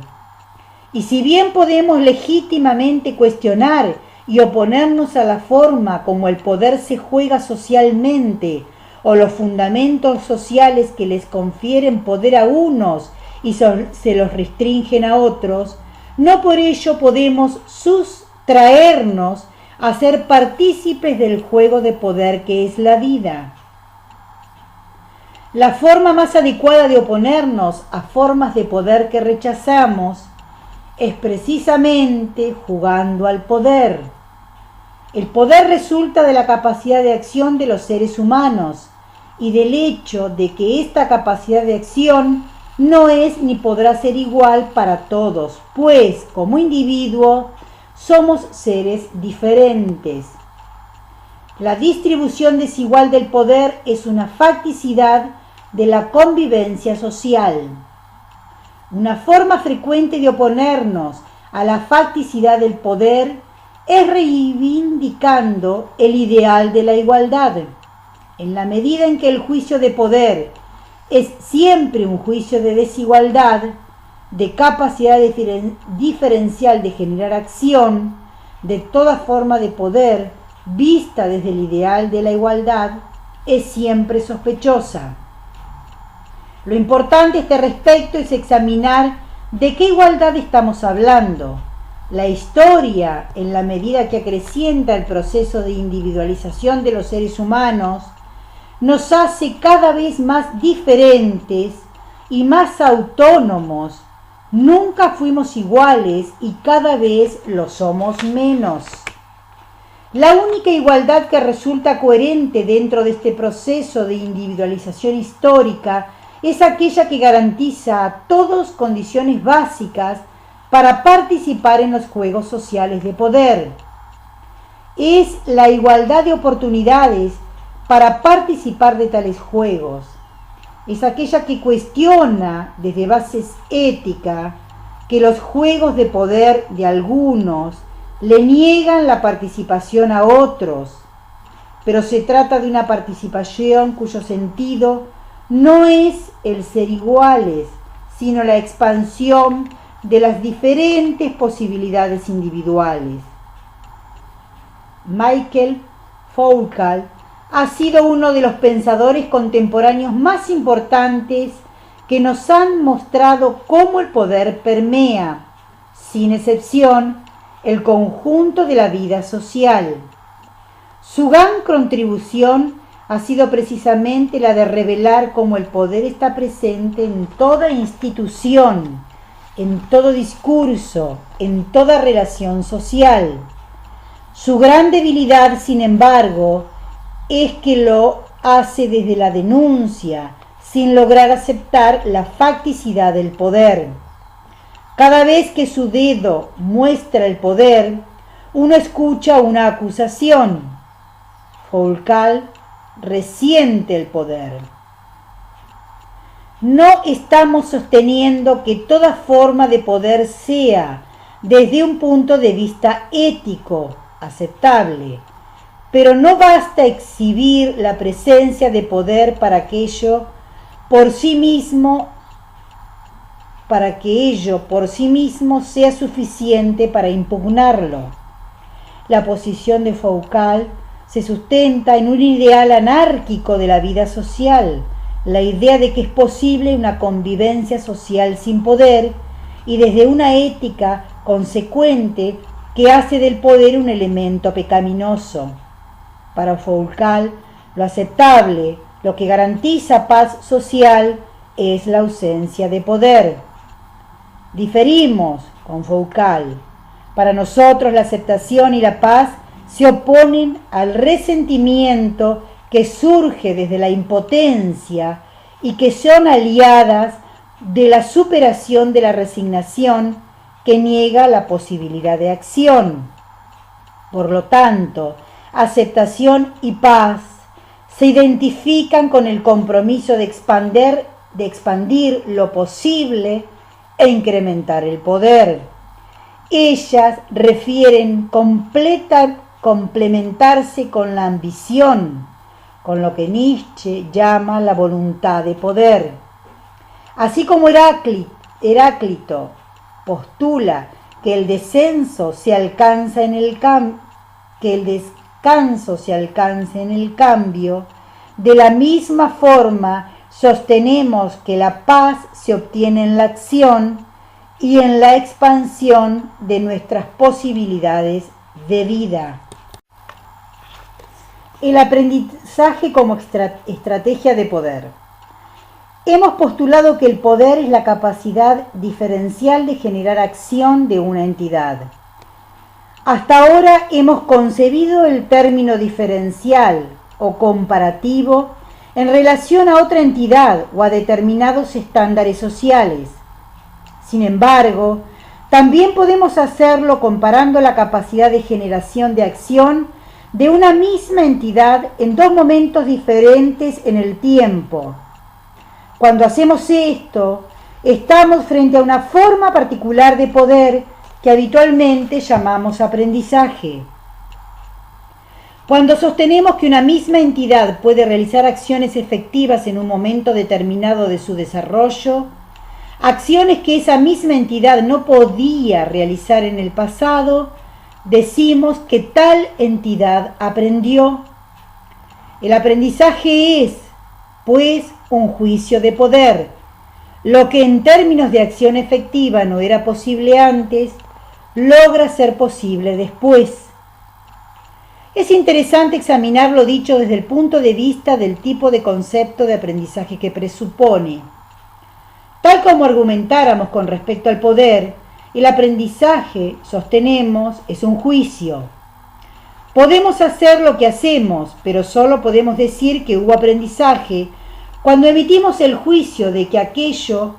Y si bien podemos legítimamente cuestionar y oponernos a la forma como el poder se juega socialmente o los fundamentos sociales que les confieren poder a unos y se los restringen a otros, no por ello podemos sustraernos a ser partícipes del juego de poder que es la vida. La forma más adecuada de oponernos a formas de poder que rechazamos es precisamente jugando al poder. El poder resulta de la capacidad de acción de los seres humanos y del hecho de que esta capacidad de acción no es ni podrá ser igual para todos, pues como individuo somos seres diferentes. La distribución desigual del poder es una facticidad de la convivencia social. Una forma frecuente de oponernos a la facticidad del poder es reivindicando el ideal de la igualdad. En la medida en que el juicio de poder es siempre un juicio de desigualdad, de capacidad diferencial de generar acción, de toda forma de poder, vista desde el ideal de la igualdad, es siempre sospechosa. Lo importante a este respecto es examinar de qué igualdad estamos hablando. La historia, en la medida que acrecienta el proceso de individualización de los seres humanos, nos hace cada vez más diferentes y más autónomos. Nunca fuimos iguales y cada vez lo somos menos. La única igualdad que resulta coherente dentro de este proceso de individualización histórica es aquella que garantiza a todos condiciones básicas para participar en los juegos sociales de poder. Es la igualdad de oportunidades para participar de tales juegos. Es aquella que cuestiona desde bases éticas que los juegos de poder de algunos le niegan la participación a otros, pero se trata de una participación cuyo sentido no es el ser iguales, sino la expansión de las diferentes posibilidades individuales. Michael Foucault ha sido uno de los pensadores contemporáneos más importantes que nos han mostrado cómo el poder permea, sin excepción, el conjunto de la vida social. Su gran contribución ha sido precisamente la de revelar cómo el poder está presente en toda institución, en todo discurso, en toda relación social. Su gran debilidad, sin embargo, es que lo hace desde la denuncia, sin lograr aceptar la facticidad del poder. Cada vez que su dedo muestra el poder, uno escucha una acusación. Foucault resiente el poder. No estamos sosteniendo que toda forma de poder sea, desde un punto de vista ético, aceptable, pero no basta exhibir la presencia de poder para que ello por sí mismo sea suficiente para impugnarlo. La posición de Foucault se sustenta en un ideal anárquico de la vida social, la idea de que es posible una convivencia social sin poder y desde una ética consecuente que hace del poder un elemento pecaminoso. Para Foucault, lo aceptable, lo que garantiza paz social, es la ausencia de poder. Diferimos con Foucault. Para nosotros la aceptación y la paz se oponen al resentimiento que surge desde la impotencia y que son aliadas de la superación de la resignación que niega la posibilidad de acción. Por lo tanto, aceptación y paz se identifican con el compromiso de expandir lo posible e incrementar el poder. Ellas refieren complementarse con la ambición, con lo que Nietzsche llama la voluntad de poder. Así como Heráclito postula que el descanso se alcanza en el cambio, de la misma forma sostenemos que la paz se obtiene en la acción y en la expansión de nuestras posibilidades de vida. El aprendizaje como estrategia de poder. Hemos postulado que el poder es la capacidad diferencial de generar acción de una entidad. Hasta ahora hemos concebido el término diferencial o comparativo en relación a otra entidad o a determinados estándares sociales. Sin embargo, también podemos hacerlo comparando la capacidad de generación de acción de una misma entidad en dos momentos diferentes en el tiempo. Cuando hacemos esto, estamos frente a una forma particular de poder que habitualmente llamamos aprendizaje. Cuando sostenemos que una misma entidad puede realizar acciones efectivas en un momento determinado de su desarrollo, acciones que esa misma entidad no podía realizar en el pasado, decimos que tal entidad aprendió. El aprendizaje es, pues, un juicio de poder. Lo que en términos de acción efectiva no era posible antes, logra ser posible después. Es interesante examinar lo dicho desde el punto de vista del tipo de concepto de aprendizaje que presupone. Tal como argumentáramos con respecto al poder, el aprendizaje, sostenemos, es un juicio. Podemos hacer lo que hacemos, pero solo podemos decir que hubo aprendizaje cuando emitimos el juicio de que aquello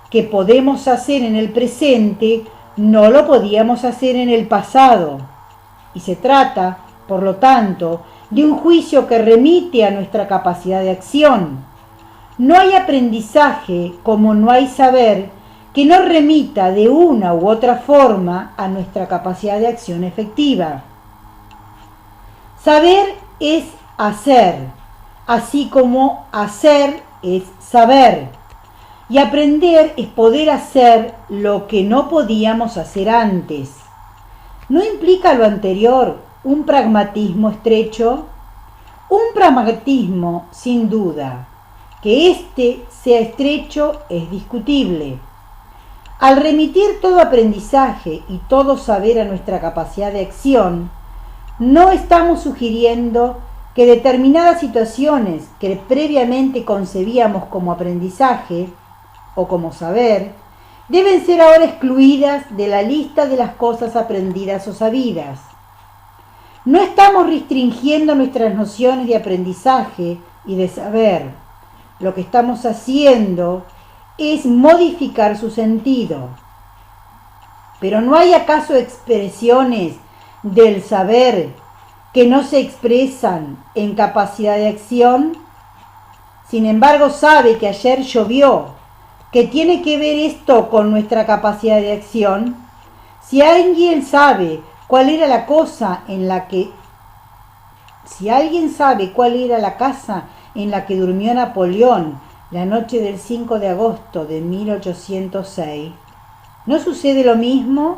que podemos hacer en el presente no lo podíamos hacer en el pasado. Y se trata, por lo tanto, de un juicio que remite a nuestra capacidad de acción. No hay aprendizaje como no hay saber que no remita de una u otra forma a nuestra capacidad de acción efectiva. Saber es hacer, así como hacer es saber. Y aprender es poder hacer lo que no podíamos hacer antes. ¿No implica lo anterior un pragmatismo estrecho? Un pragmatismo, sin duda. Que éste sea estrecho es discutible. Al remitir todo aprendizaje y todo saber a nuestra capacidad de acción, no estamos sugiriendo que determinadas situaciones que previamente concebíamos como aprendizaje o como saber, deben ser ahora excluidas de la lista de las cosas aprendidas o sabidas. No estamos restringiendo nuestras nociones de aprendizaje y de saber. Lo que estamos haciendo es modificar su sentido. Pero ¿no hay acaso expresiones del saber que no se expresan en capacidad de acción? Sin embargo, sabe que ayer llovió. ¿Qué tiene que ver esto con nuestra capacidad de acción? Si alguien sabe cuál era la cosa en la que Si alguien sabe cuál era la casa en la que durmió Napoleón la noche del 5 de agosto de 1806, ¿no sucede lo mismo?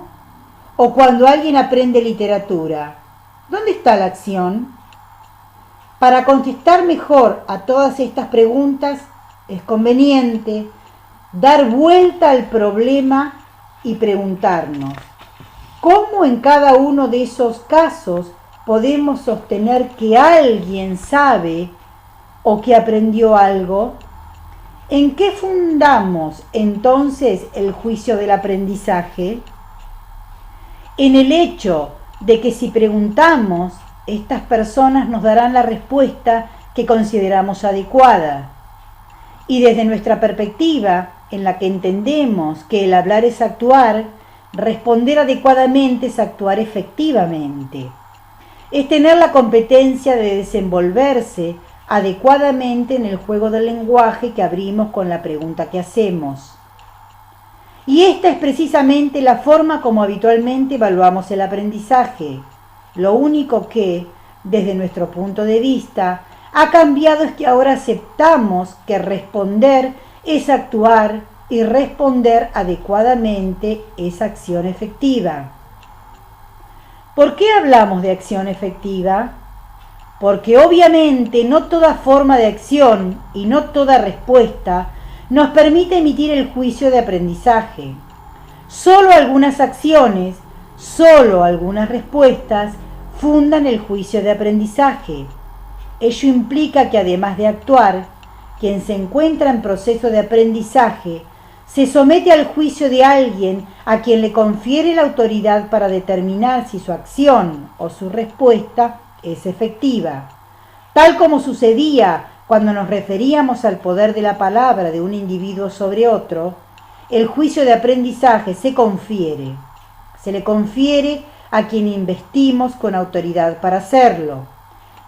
O cuando alguien aprende literatura, ¿dónde está la acción? Para contestar mejor a todas estas preguntas es conveniente dar vuelta al problema y preguntarnos, ¿cómo en cada uno de esos casos podemos sostener que alguien sabe o que aprendió algo? ¿En qué fundamos entonces el juicio del aprendizaje? En el hecho de que si preguntamos, estas personas nos darán la respuesta que consideramos adecuada. Y desde nuestra perspectiva, en la que entendemos que el hablar es actuar, responder adecuadamente es actuar efectivamente. Es tener la competencia de desenvolverse adecuadamente en el juego del lenguaje que abrimos con la pregunta que hacemos. Y esta es precisamente la forma como habitualmente evaluamos el aprendizaje. Lo único que, desde nuestro punto de vista, ha cambiado es que ahora aceptamos que responder es actuar y responder adecuadamente es acción efectiva. ¿Por qué hablamos de acción efectiva? Porque obviamente no toda forma de acción y no toda respuesta nos permite emitir el juicio de aprendizaje. Solo algunas acciones, solo algunas respuestas fundan el juicio de aprendizaje. Ello implica que además de actuar, quien se encuentra en proceso de aprendizaje se somete al juicio de alguien a quien le confiere la autoridad para determinar si su acción o su respuesta es efectiva. Tal como sucedía cuando nos referíamos al poder de la palabra de un individuo sobre otro, el juicio de aprendizaje se le confiere a quien investimos con autoridad para hacerlo.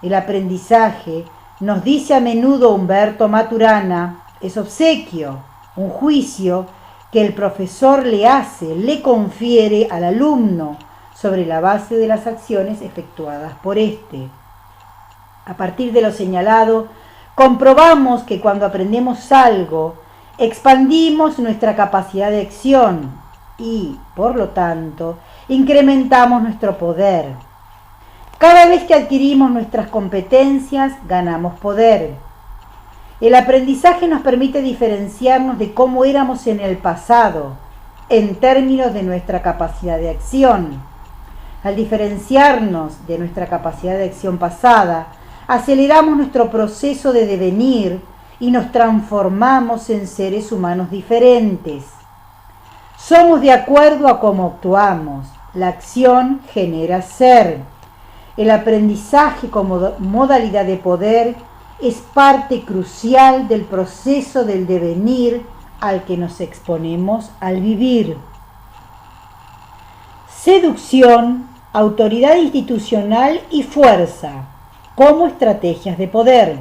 El aprendizaje, nos dice a menudo Humberto Maturana, es obsequio, un juicio que el profesor le confiere al alumno sobre la base de las acciones efectuadas por éste. A partir de lo señalado, comprobamos que cuando aprendemos algo, expandimos nuestra capacidad de acción y, por lo tanto, incrementamos nuestro poder. Cada vez que adquirimos nuestras competencias, ganamos poder. El aprendizaje nos permite diferenciarnos de cómo éramos en el pasado, en términos de nuestra capacidad de acción. Al diferenciarnos de nuestra capacidad de acción pasada, aceleramos nuestro proceso de devenir y nos transformamos en seres humanos diferentes. Somos de acuerdo a cómo actuamos. La acción genera ser. El aprendizaje como modalidad de poder es parte crucial del proceso del devenir al que nos exponemos al vivir. Seducción, autoridad institucional y fuerza como estrategias de poder.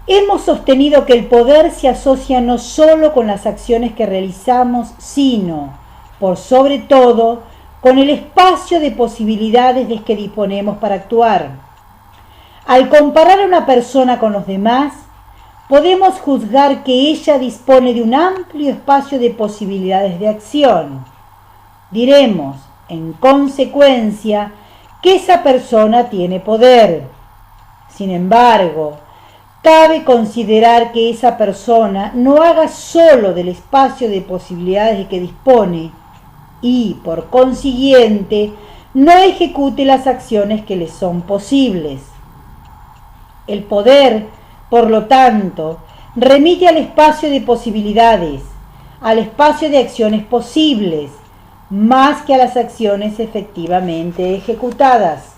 Hemos sostenido que el poder se asocia no solo con las acciones que realizamos, sino, por sobre todo, con el espacio de posibilidades de que disponemos para actuar. Al comparar a una persona con los demás, podemos juzgar que ella dispone de un amplio espacio de posibilidades de acción. Diremos, en consecuencia, que esa persona tiene poder. Sin embargo, cabe considerar que esa persona no haga solo del espacio de posibilidades de que dispone y, por consiguiente, no ejecute las acciones que le son posibles. El poder, por lo tanto, remite al espacio de posibilidades, al espacio de acciones posibles, más que a las acciones efectivamente ejecutadas.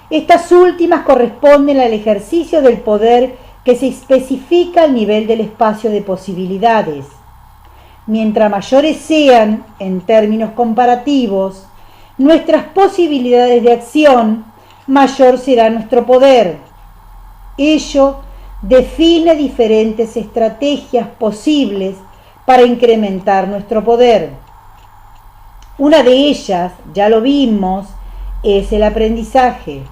Estas últimas corresponden al ejercicio del poder que se especifica al nivel del espacio de posibilidades. Mientras mayores sean, en términos comparativos, nuestras posibilidades de acción, mayor será nuestro poder. Ello define diferentes estrategias posibles para incrementar nuestro poder. Una de ellas, ya lo vimos, es el aprendizaje.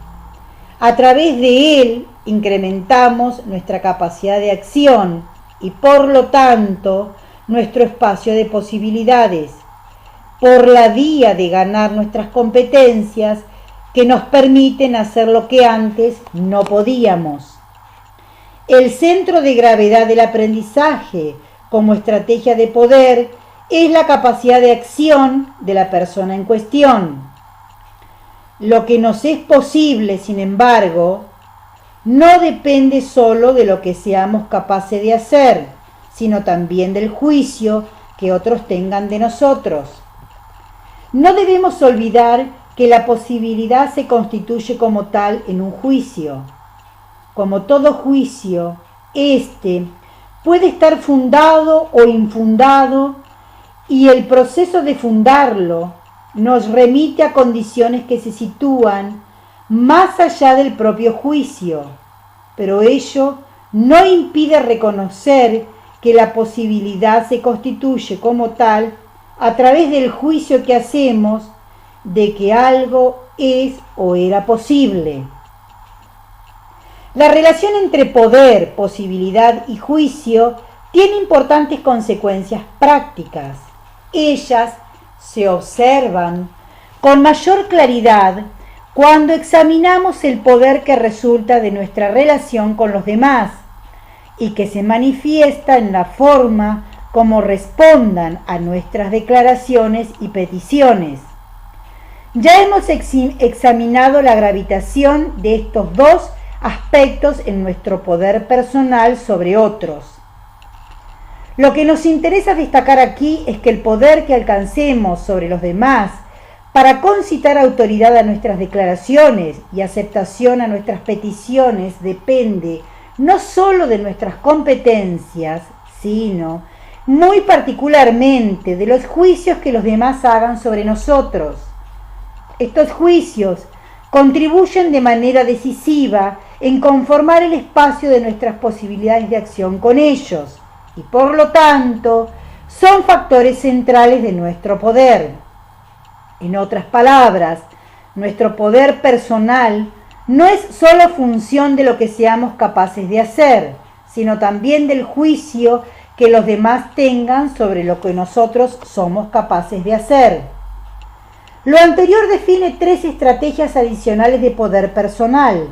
A través de él incrementamos nuestra capacidad de acción y por lo tanto nuestro espacio de posibilidades, por la vía de ganar nuestras competencias que nos permiten hacer lo que antes no podíamos. El centro de gravedad del aprendizaje como estrategia de poder es la capacidad de acción de la persona en cuestión. Lo que nos es posible, sin embargo, no depende solo de lo que seamos capaces de hacer, sino también del juicio que otros tengan de nosotros. No debemos olvidar que la posibilidad se constituye como tal en un juicio. Como todo juicio, este puede estar fundado o infundado, y el proceso de fundarlo nos remite a condiciones que se sitúan más allá del propio juicio, pero ello no impide reconocer que la posibilidad se constituye como tal a través del juicio que hacemos de que algo es o era posible. La relación entre poder, posibilidad y juicio tiene importantes consecuencias prácticas. Ellas se observan con mayor claridad cuando examinamos el poder que resulta de nuestra relación con los demás y que se manifiesta en la forma como respondan a nuestras declaraciones y peticiones. Ya hemos examinado la gravitación de estos dos aspectos en nuestro poder personal sobre otros. Lo que nos interesa destacar aquí es que el poder que alcancemos sobre los demás para concitar autoridad a nuestras declaraciones y aceptación a nuestras peticiones depende no solo de nuestras competencias, sino muy particularmente de los juicios que los demás hagan sobre nosotros. Estos juicios contribuyen de manera decisiva en conformar el espacio de nuestras posibilidades de acción con ellos y por lo tanto son factores centrales de nuestro poder. En otras palabras, nuestro poder personal no es solo función de lo que seamos capaces de hacer, sino también del juicio que los demás tengan sobre lo que nosotros somos capaces de hacer. Lo anterior define tres estrategias adicionales de poder personal,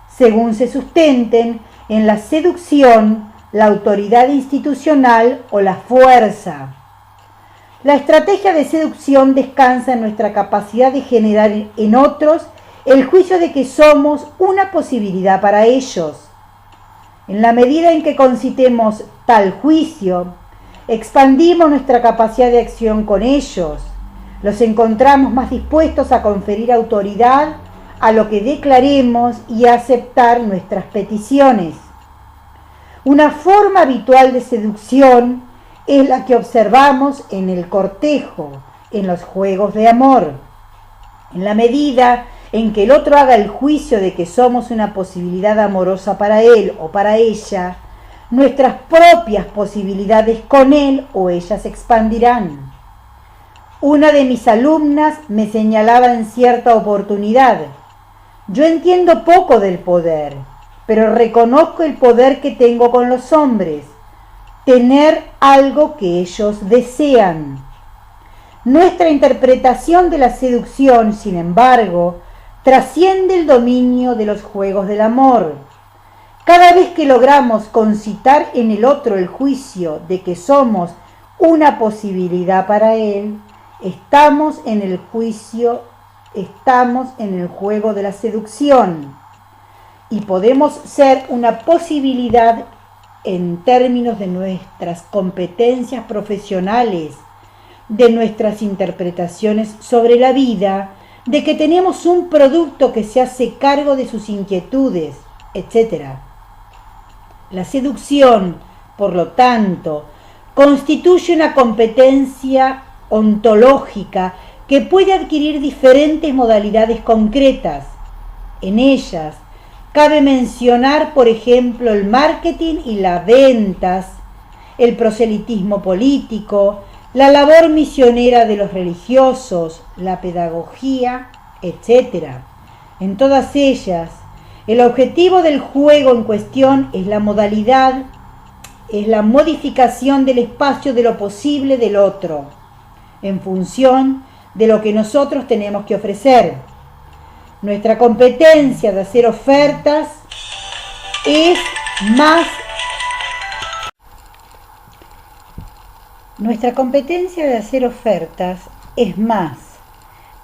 según se sustenten en la seducción, la autoridad institucional o la fuerza. La estrategia de seducción descansa en nuestra capacidad de generar en otros el juicio de que somos una posibilidad para ellos. En la medida en que concitemos tal juicio, expandimos nuestra capacidad de acción con ellos. Los encontramos más dispuestos a conferir autoridad a lo que declaremos y a aceptar nuestras peticiones. Una forma habitual de seducción es la que observamos en el cortejo, en los juegos de amor. En la medida en que el otro haga el juicio de que somos una posibilidad amorosa para él o para ella, nuestras propias posibilidades con él o ella se expandirán. Una de mis alumnas me señalaba en cierta oportunidad: yo entiendo poco del poder, pero reconozco el poder que tengo con los hombres, tener algo que ellos desean. Nuestra interpretación de la seducción, sin embargo, trasciende el dominio de los juegos del amor. Cada vez que logramos concitar en el otro el juicio de que somos una posibilidad para él, estamos en el juego de la seducción y podemos ser una posibilidad en términos de nuestras competencias profesionales, de nuestras interpretaciones sobre la vida, de que tenemos un producto que se hace cargo de sus inquietudes, etc. La seducción, por lo tanto, constituye una competencia ontológica que puede adquirir diferentes modalidades concretas. En ellas cabe mencionar, por ejemplo, el marketing y las ventas, el proselitismo político, la labor misionera de los religiosos, la pedagogía, etc. En todas ellas, el objetivo del juego en cuestión es la modalidad, es la modificación del espacio de lo posible del otro, en función de lo que nosotros tenemos que ofrecer. Nuestra competencia de hacer ofertas es más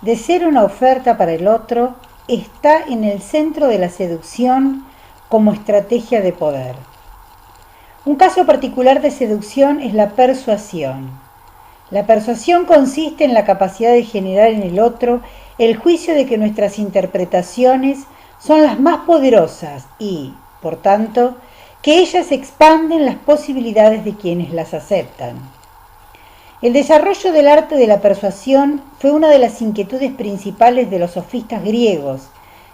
de ser una oferta para el otro, está en el centro de la seducción como estrategia de poder. Un caso particular de seducción es la persuasión. La persuasión consiste en la capacidad de generar en el otro el juicio de que nuestras interpretaciones son las más poderosas y, por tanto, que ellas expanden las posibilidades de quienes las aceptan. El desarrollo del arte de la persuasión fue una de las inquietudes principales de los sofistas griegos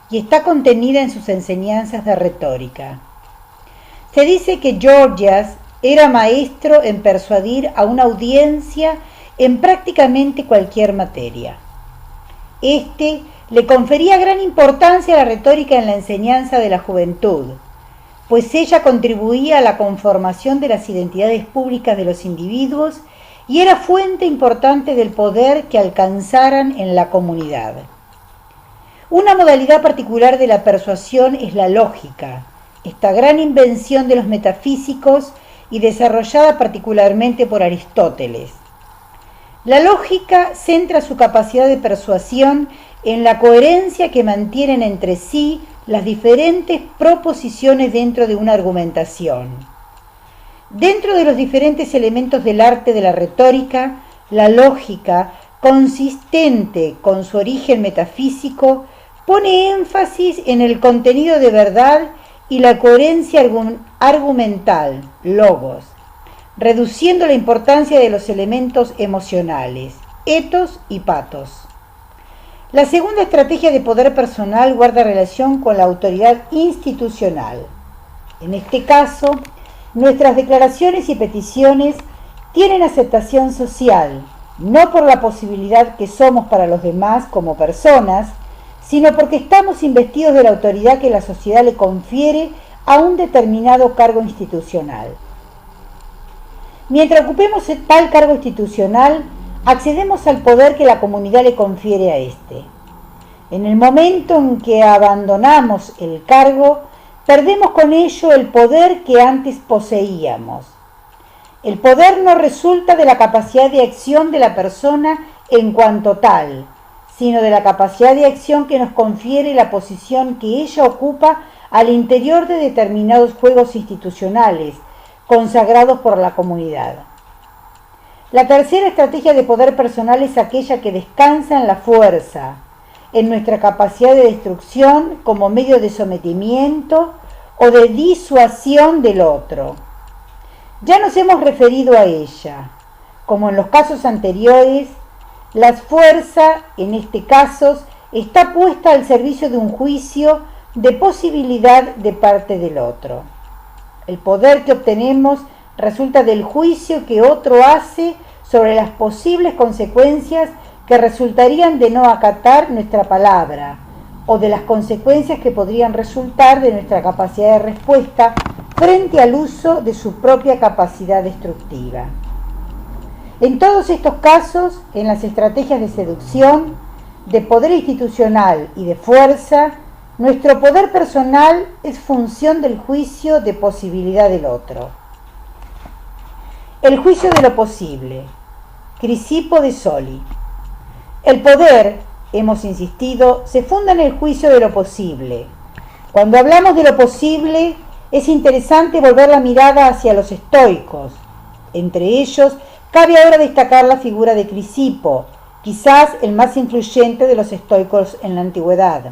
y está contenida en sus enseñanzas de retórica. Se dice que Gorgias era maestro en persuadir a una audiencia en prácticamente cualquier materia. Este le confería gran importancia a la retórica en la enseñanza de la juventud, pues ella contribuía a la conformación de las identidades públicas de los individuos y era fuente importante del poder que alcanzaran en la comunidad. Una modalidad particular de la persuasión es la lógica, esta gran invención de los metafísicos y desarrollada particularmente por Aristóteles. La lógica centra su capacidad de persuasión en la coherencia que mantienen entre sí las diferentes proposiciones dentro de una argumentación. Dentro de los diferentes elementos del arte de la retórica, la lógica, consistente con su origen metafísico, pone énfasis en el contenido de verdad y la coherencia argumental, logos, reduciendo la importancia de los elementos emocionales, etos y patos. La segunda estrategia de poder personal guarda relación con la autoridad institucional. En este caso, nuestras declaraciones y peticiones tienen aceptación social, no por la posibilidad que somos para los demás como personas, sino porque estamos investidos de la autoridad que la sociedad le confiere a un determinado cargo institucional. Mientras ocupemos tal cargo institucional, accedemos al poder que la comunidad le confiere a éste. En el momento en que abandonamos el cargo, perdemos con ello el poder que antes poseíamos. El poder no resulta de la capacidad de acción de la persona en cuanto tal, sino de la capacidad de acción que nos confiere la posición que ella ocupa al interior de determinados juegos institucionales, consagrados por la comunidad. La tercera estrategia de poder personal es aquella que descansa en la fuerza, en nuestra capacidad de destrucción como medio de sometimiento o de disuasión del otro. Ya nos hemos referido a ella. Como en los casos anteriores, la fuerza, en este caso, está puesta al servicio de un juicio de posibilidad de parte del otro. El poder que obtenemos resulta del juicio que otro hace sobre las posibles consecuencias que resultarían de no acatar nuestra palabra, o de las consecuencias que podrían resultar de nuestra capacidad de respuesta frente al uso de su propia capacidad destructiva. En todos estos casos, en las estrategias de seducción, de poder institucional y de fuerza, nuestro poder personal es función del juicio de posibilidad del otro. El juicio de lo posible. Crisipo de Soli. El poder, hemos insistido, se funda en el juicio de lo posible. Cuando hablamos de lo posible, es interesante volver la mirada hacia los estoicos. Entre ellos, cabe ahora destacar la figura de Crisipo, quizás el más influyente de los estoicos en la antigüedad.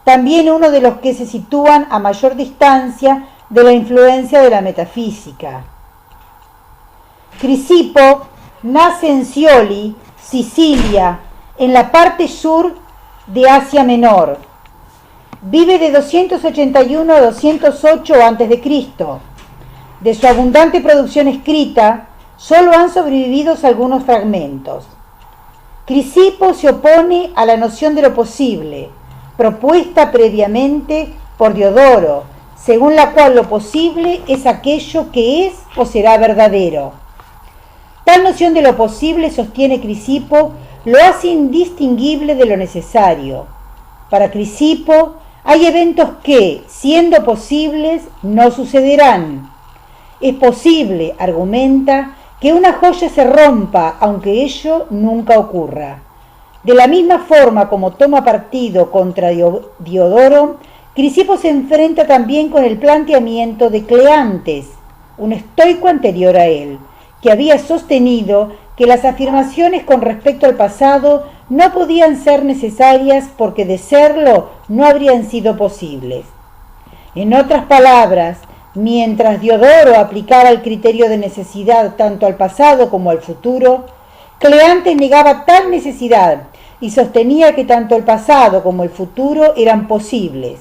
También uno de los que se sitúan a mayor distancia de la influencia de la metafísica. Crisipo nace en Scioli, Sicilia, en la parte sur de Asia Menor. Vive de 281 a 208 a.C. De su abundante producción escrita, solo han sobrevivido algunos fragmentos. Crisipo se opone a la noción de lo posible, propuesta previamente por Diodoro, según la cual lo posible es aquello que es o será verdadero. Tal noción de lo posible, sostiene Crisipo, lo hace indistinguible de lo necesario. Para Crisipo, hay eventos que, siendo posibles, no sucederán. Es posible, argumenta, que una joya se rompa, aunque ello nunca ocurra. De la misma forma como toma partido contra Diodoro, Crisipo se enfrenta también con el planteamiento de Cleantes, un estoico anterior a él, que había sostenido que las afirmaciones con respecto al pasado no podían ser necesarias porque de serlo no habrían sido posibles. En otras palabras, mientras Diodoro aplicaba el criterio de necesidad tanto al pasado como al futuro, Cleantes negaba tal necesidad y sostenía que tanto el pasado como el futuro eran posibles.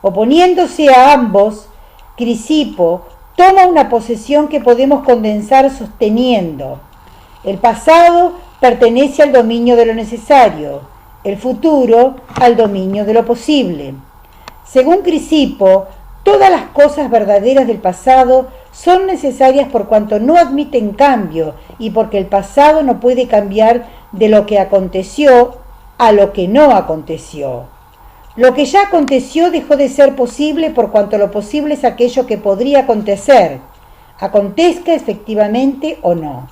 Oponiéndose a ambos, Crisipo toma una posición que podemos condensar sosteniendo: el pasado pertenece al dominio de lo necesario, el futuro al dominio de lo posible. Según Crisipo, todas las cosas verdaderas del pasado son necesarias por cuanto no admiten cambio y porque el pasado no puede cambiar de lo que aconteció a lo que no aconteció. Lo que ya aconteció dejó de ser posible por cuanto lo posible es aquello que podría acontecer, acontezca efectivamente o no.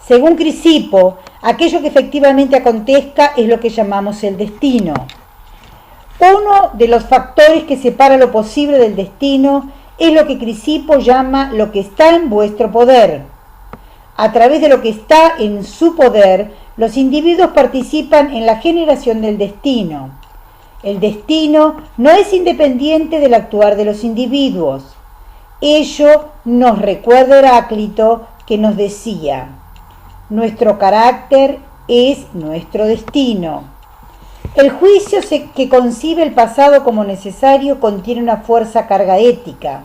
Según Crisipo, aquello que efectivamente acontezca es lo que llamamos el destino. Uno de los factores que separa lo posible del destino es lo que Crisipo llama lo que está en vuestro poder. A través de lo que está en su poder, los individuos participan en la generación del destino. El destino no es independiente del actuar de los individuos. Ello nos recuerda Heráclito, que nos decía: nuestro carácter es nuestro destino. El juicio que concibe el pasado como necesario contiene una fuerza carga ética.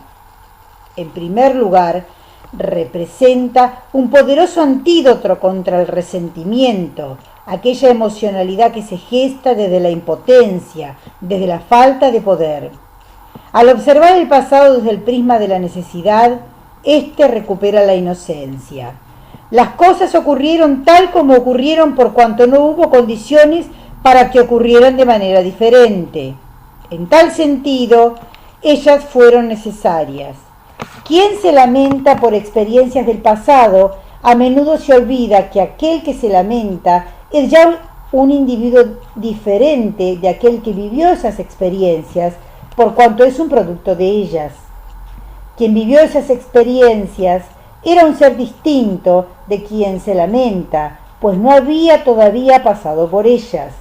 En primer lugar, representa un poderoso antídoto contra el resentimiento, aquella emocionalidad que se gesta desde la impotencia, desde la falta de poder. Al observar el pasado desde el prisma de la necesidad, éste recupera la inocencia. Las cosas ocurrieron tal como ocurrieron por cuanto no hubo condiciones para que ocurrieran de manera diferente. En tal sentido, ellas fueron necesarias. Quien se lamenta por experiencias del pasado, a menudo se olvida que aquel que se lamenta es ya un individuo diferente de aquel que vivió esas experiencias, por cuanto es un producto de ellas. Quien vivió esas experiencias era un ser distinto de quien se lamenta, pues no había todavía pasado por ellas.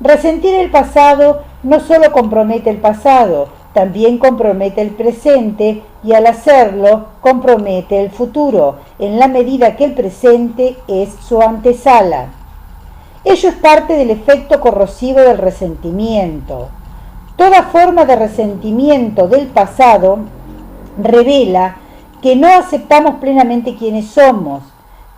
Resentir el pasado no solo compromete el pasado, también compromete el presente y al hacerlo compromete el futuro, en la medida que el presente es su antesala. Ello es parte del efecto corrosivo del resentimiento. Toda forma de resentimiento del pasado revela que no aceptamos plenamente quienes somos,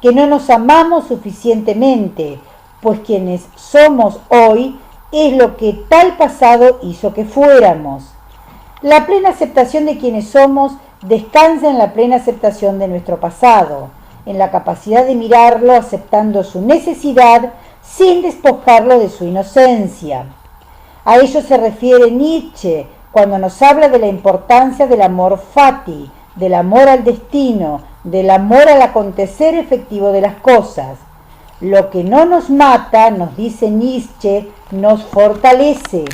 que no nos amamos suficientemente, pues quienes somos hoy es lo que tal pasado hizo que fuéramos. La plena aceptación de quienes somos descansa en la plena aceptación de nuestro pasado, en la capacidad de mirarlo aceptando su necesidad sin despojarlo de su inocencia. A ello se refiere Nietzsche cuando nos habla de la importancia del amor fati, del amor al destino, del amor al acontecer efectivo de las cosas. Lo que no nos mata, nos dice Nietzsche, nos fortalece.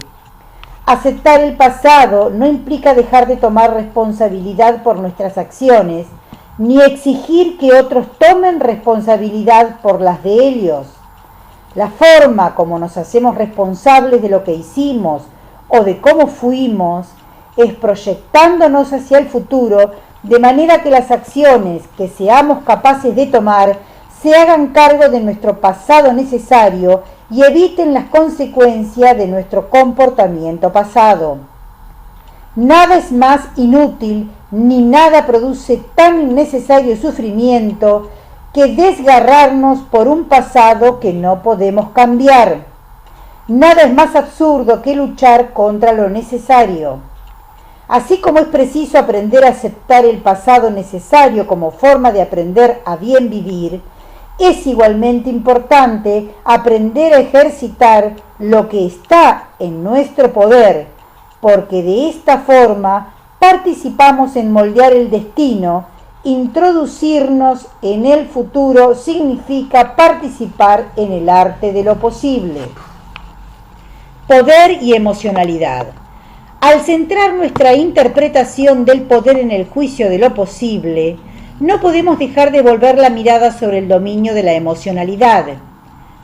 Aceptar el pasado no implica dejar de tomar responsabilidad por nuestras acciones, ni exigir que otros tomen responsabilidad por las de ellos. La forma como nos hacemos responsables de lo que hicimos o de cómo fuimos es proyectándonos hacia el futuro de manera que las acciones que seamos capaces de tomar se hagan cargo de nuestro pasado necesario y eviten las consecuencias de nuestro comportamiento pasado. Nada es más inútil ni nada produce tan innecesario sufrimiento que desgarrarnos por un pasado que no podemos cambiar. Nada es más absurdo que luchar contra lo necesario. Así como es preciso aprender a aceptar el pasado necesario como forma de aprender a bien vivir, es igualmente importante aprender a ejercitar lo que está en nuestro poder, porque de esta forma participamos en moldear el destino. Introducirnos en el futuro significa participar en el arte de lo posible. Poder y emocionalidad. Al centrar nuestra interpretación del poder en el juicio de lo posible, no podemos dejar de volver la mirada sobre el dominio de la emocionalidad.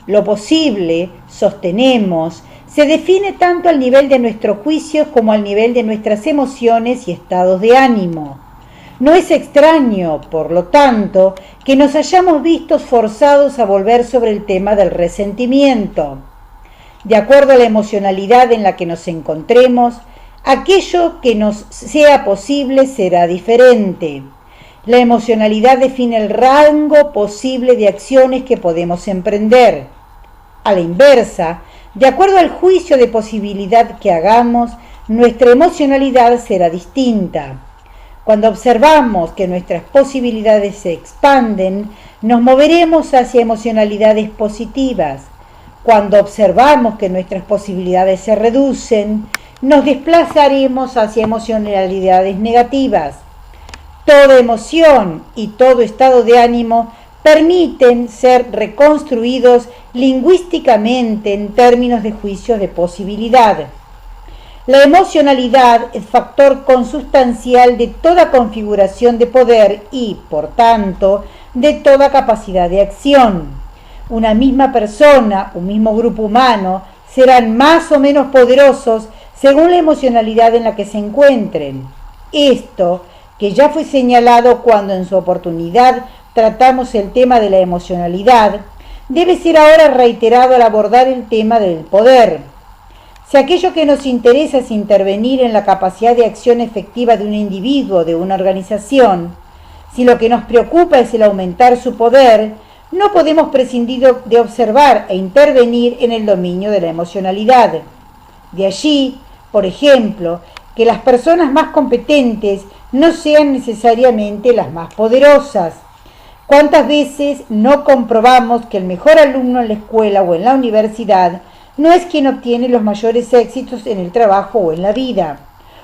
Lo posible, sostenemos, se define tanto al nivel de nuestros juicios como al nivel de nuestras emociones y estados de ánimo. No es extraño, por lo tanto, que nos hayamos visto forzados a volver sobre el tema del resentimiento. De acuerdo a la emocionalidad en la que nos encontremos, aquello que nos sea posible será diferente. La emocionalidad define el rango posible de acciones que podemos emprender. A la inversa, de acuerdo al juicio de posibilidad que hagamos, nuestra emocionalidad será distinta. Cuando observamos que nuestras posibilidades se expanden, nos moveremos hacia emocionalidades positivas. Cuando observamos que nuestras posibilidades se reducen, nos desplazaremos hacia emocionalidades negativas. Toda emoción y todo estado de ánimo permiten ser reconstruidos lingüísticamente en términos de juicios de posibilidad. La emocionalidad es factor consustancial de toda configuración de poder y, por tanto, de toda capacidad de acción. Una misma persona, un mismo grupo humano, serán más o menos poderosos según la emocionalidad en la que se encuentren. Esto, que ya fue señalado cuando en su oportunidad tratamos el tema de la emocionalidad, debe ser ahora reiterado al abordar el tema del poder. Si aquello que nos interesa es intervenir en la capacidad de acción efectiva de un individuo o de una organización, si lo que nos preocupa es el aumentar su poder, no podemos prescindir de observar e intervenir en el dominio de la emocionalidad. De allí, por ejemplo, que las personas más competentes no sean necesariamente las más poderosas. ¿Cuántas veces no comprobamos que el mejor alumno en la escuela o en la universidad no es quien obtiene los mayores éxitos en el trabajo o en la vida?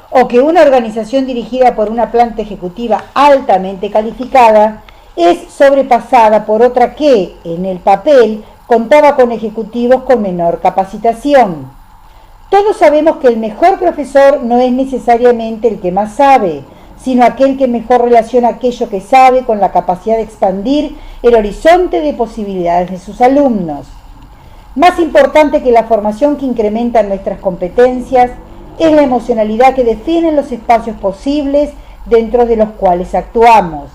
O que una organización dirigida por una planta ejecutiva altamente calificada es sobrepasada por otra que, en el papel, contaba con ejecutivos con menor capacitación. Todos sabemos que el mejor profesor no es necesariamente el que más sabe, sino aquel que mejor relaciona aquello que sabe con la capacidad de expandir el horizonte de posibilidades de sus alumnos. Más importante que la formación que incrementa nuestras competencias es la emocionalidad que define los espacios posibles dentro de los cuales actuamos.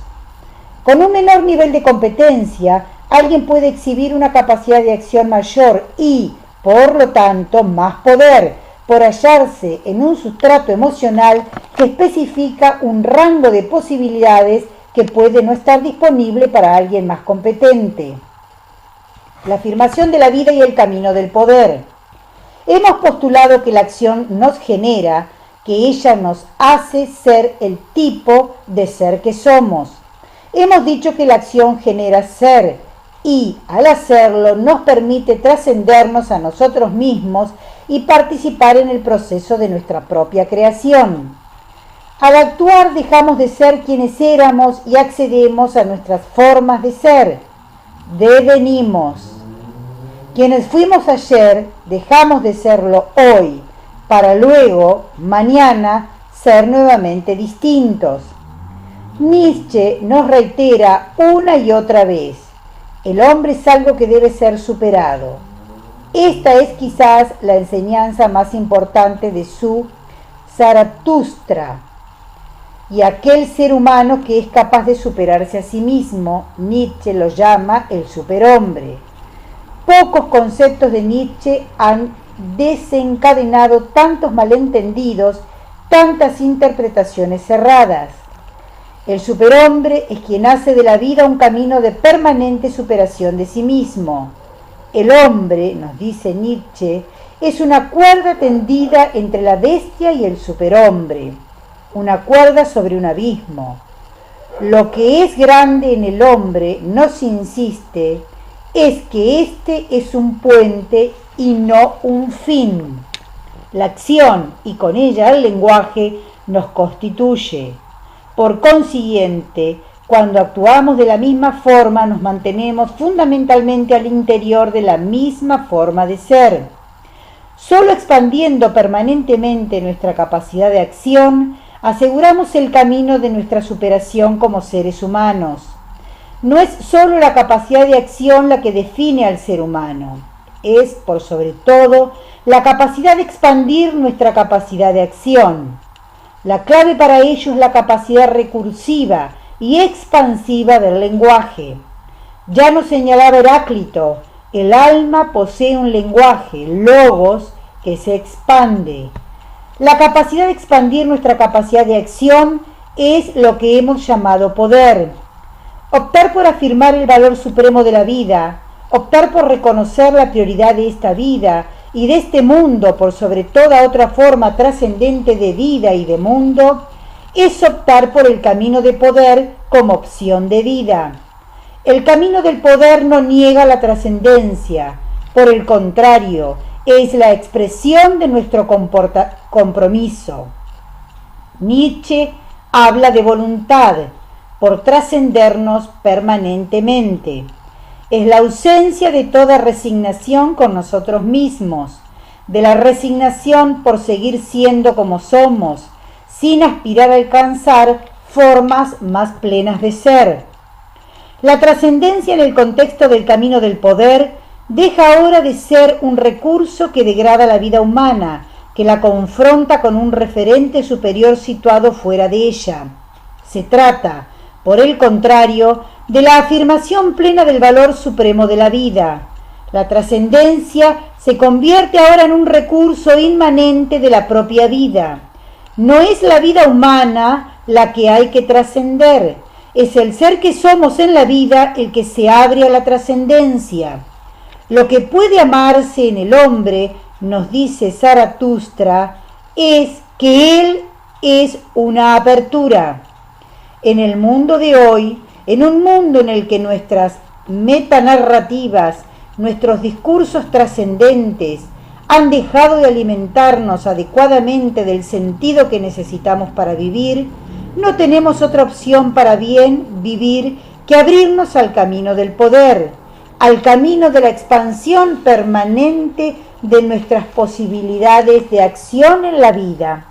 Con un menor nivel de competencia, alguien puede exhibir una capacidad de acción mayor y, por lo tanto, más poder, por hallarse en un sustrato emocional que especifica un rango de posibilidades que puede no estar disponible para alguien más competente. La afirmación de la vida y el camino del poder. Hemos postulado que la acción nos genera, que ella nos hace ser el tipo de ser que somos. Hemos dicho que la acción genera ser y, al hacerlo, nos permite trascendernos a nosotros mismos y participar en el proceso de nuestra propia creación. Al actuar dejamos de ser quienes éramos y accedemos a nuestras formas de ser. Devenimos. Quienes fuimos ayer dejamos de serlo hoy, para luego, mañana, ser nuevamente distintos. Nietzsche nos reitera una y otra vez: el hombre es algo que debe ser superado. Esta es quizás la enseñanza más importante de su Zaratustra. y aquel ser humano que es capaz de superarse a sí mismo. Nietzsche lo llama el superhombre. Pocos conceptos de Nietzsche han desencadenado tantos malentendidos, tantas interpretaciones erradas. El superhombre es quien hace de la vida un camino de permanente superación de sí mismo. El hombre, nos dice Nietzsche, es una cuerda tendida entre la bestia y el superhombre, una cuerda sobre un abismo. Lo que es grande en el hombre, nos insiste, es que éste es un puente y no un fin. La acción y con ella el lenguaje nos constituye. Por consiguiente, cuando actuamos de la misma forma, nos mantenemos fundamentalmente al interior de la misma forma de ser. Solo expandiendo permanentemente nuestra capacidad de acción, aseguramos el camino de nuestra superación como seres humanos. No es solo la capacidad de acción la que define al ser humano, es, por sobre todo, la capacidad de expandir nuestra capacidad de acción. La clave para ello es la capacidad recursiva y expansiva del lenguaje. Ya nos señalaba Heráclito, el alma posee un lenguaje, logos, que se expande. La capacidad de expandir nuestra capacidad de acción es lo que hemos llamado poder. Optar por afirmar el valor supremo de la vida, optar por reconocer la prioridad de esta vida y de este mundo por sobre toda otra forma trascendente de vida y de mundo, es optar por el camino de poder como opción de vida. El camino del poder no niega la trascendencia, por el contrario, es la expresión de nuestro compromiso. Nietzsche habla de voluntad, por trascendernos permanentemente. Es la ausencia de toda resignación con nosotros mismos, de la resignación por seguir siendo como somos, sin aspirar a alcanzar formas más plenas de ser. La trascendencia en el contexto del camino del poder deja ahora de ser un recurso que degrada la vida humana, que la confronta con un referente superior situado fuera de ella. Se trata, por el contrario, de la afirmación plena del valor supremo de la vida. La trascendencia se convierte ahora en un recurso inmanente de la propia vida. No es la vida humana la que hay que trascender, es el ser que somos en la vida el que se abre a la trascendencia. Lo que puede amarse en el hombre, nos dice Zaratustra, es que él es una apertura. En el mundo de hoy, en un mundo en el que nuestras metanarrativas, nuestros discursos trascendentes, han dejado de alimentarnos adecuadamente del sentido que necesitamos para vivir, no tenemos otra opción para bien vivir que abrirnos al camino del poder, al camino de la expansión permanente de nuestras posibilidades de acción en la vida.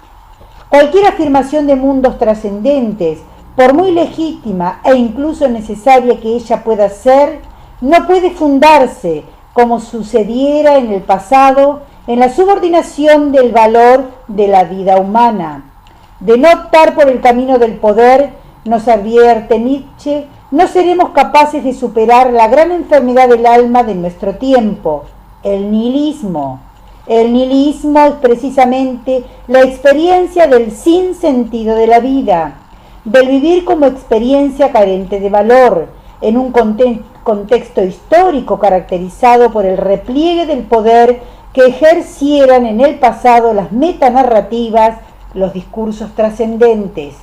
Cualquier afirmación de mundos trascendentes, por muy legítima e incluso necesaria que ella pueda ser, no puede fundarse, como sucediera en el pasado, en la subordinación del valor de la vida humana. De no optar por el camino del poder, nos advierte Nietzsche, no seremos capaces de superar la gran enfermedad del alma de nuestro tiempo, el nihilismo. El nihilismo es precisamente la experiencia del sinsentido de la vida, del vivir como experiencia carente de valor, en un contexto histórico caracterizado por el repliegue del poder que ejercieran en el pasado las metanarrativas, los discursos trascendentes.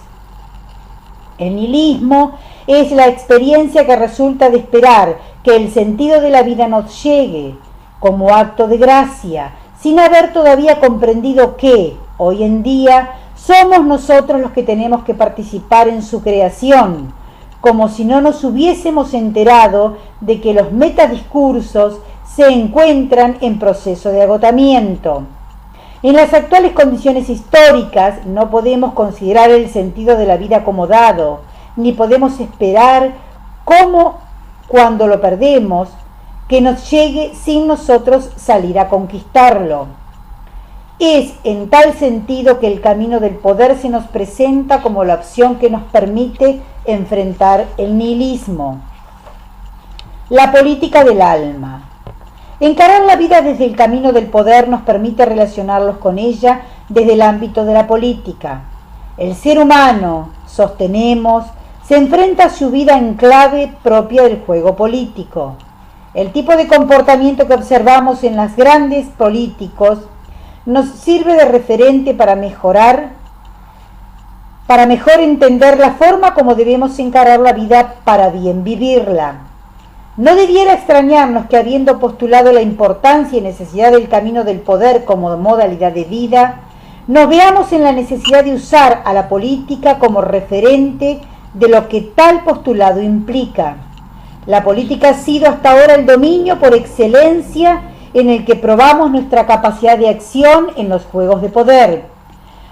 El nihilismo es la experiencia que resulta de esperar que el sentido de la vida nos llegue, como acto de gracia, sin haber todavía comprendido que, hoy en día, somos nosotros los que tenemos que participar en su creación, como si no nos hubiésemos enterado de que los metadiscursos se encuentran en proceso de agotamiento. En las actuales condiciones históricas no podemos considerar el sentido de la vida como dado, ni podemos esperar cómo, cuando lo perdemos, que nos llegue sin nosotros salir a conquistarlo. Es en tal sentido que el camino del poder se nos presenta como la opción que nos permite enfrentar el nihilismo. La política del alma. Encarar la vida desde el camino del poder nos permite relacionarlos con ella desde el ámbito de la política. El ser humano, sostenemos, se enfrenta a su vida en clave propia del juego político. El tipo de comportamiento que observamos en los grandes políticos nos sirve de referente para mejor entender la forma como debemos encarar la vida para bien vivirla. No debiera extrañarnos que, habiendo postulado la importancia y necesidad del camino del poder como modalidad de vida, nos veamos en la necesidad de usar a la política como referente de lo que tal postulado implica. La política ha sido hasta ahora el dominio por excelencia en el que probamos nuestra capacidad de acción en los juegos de poder.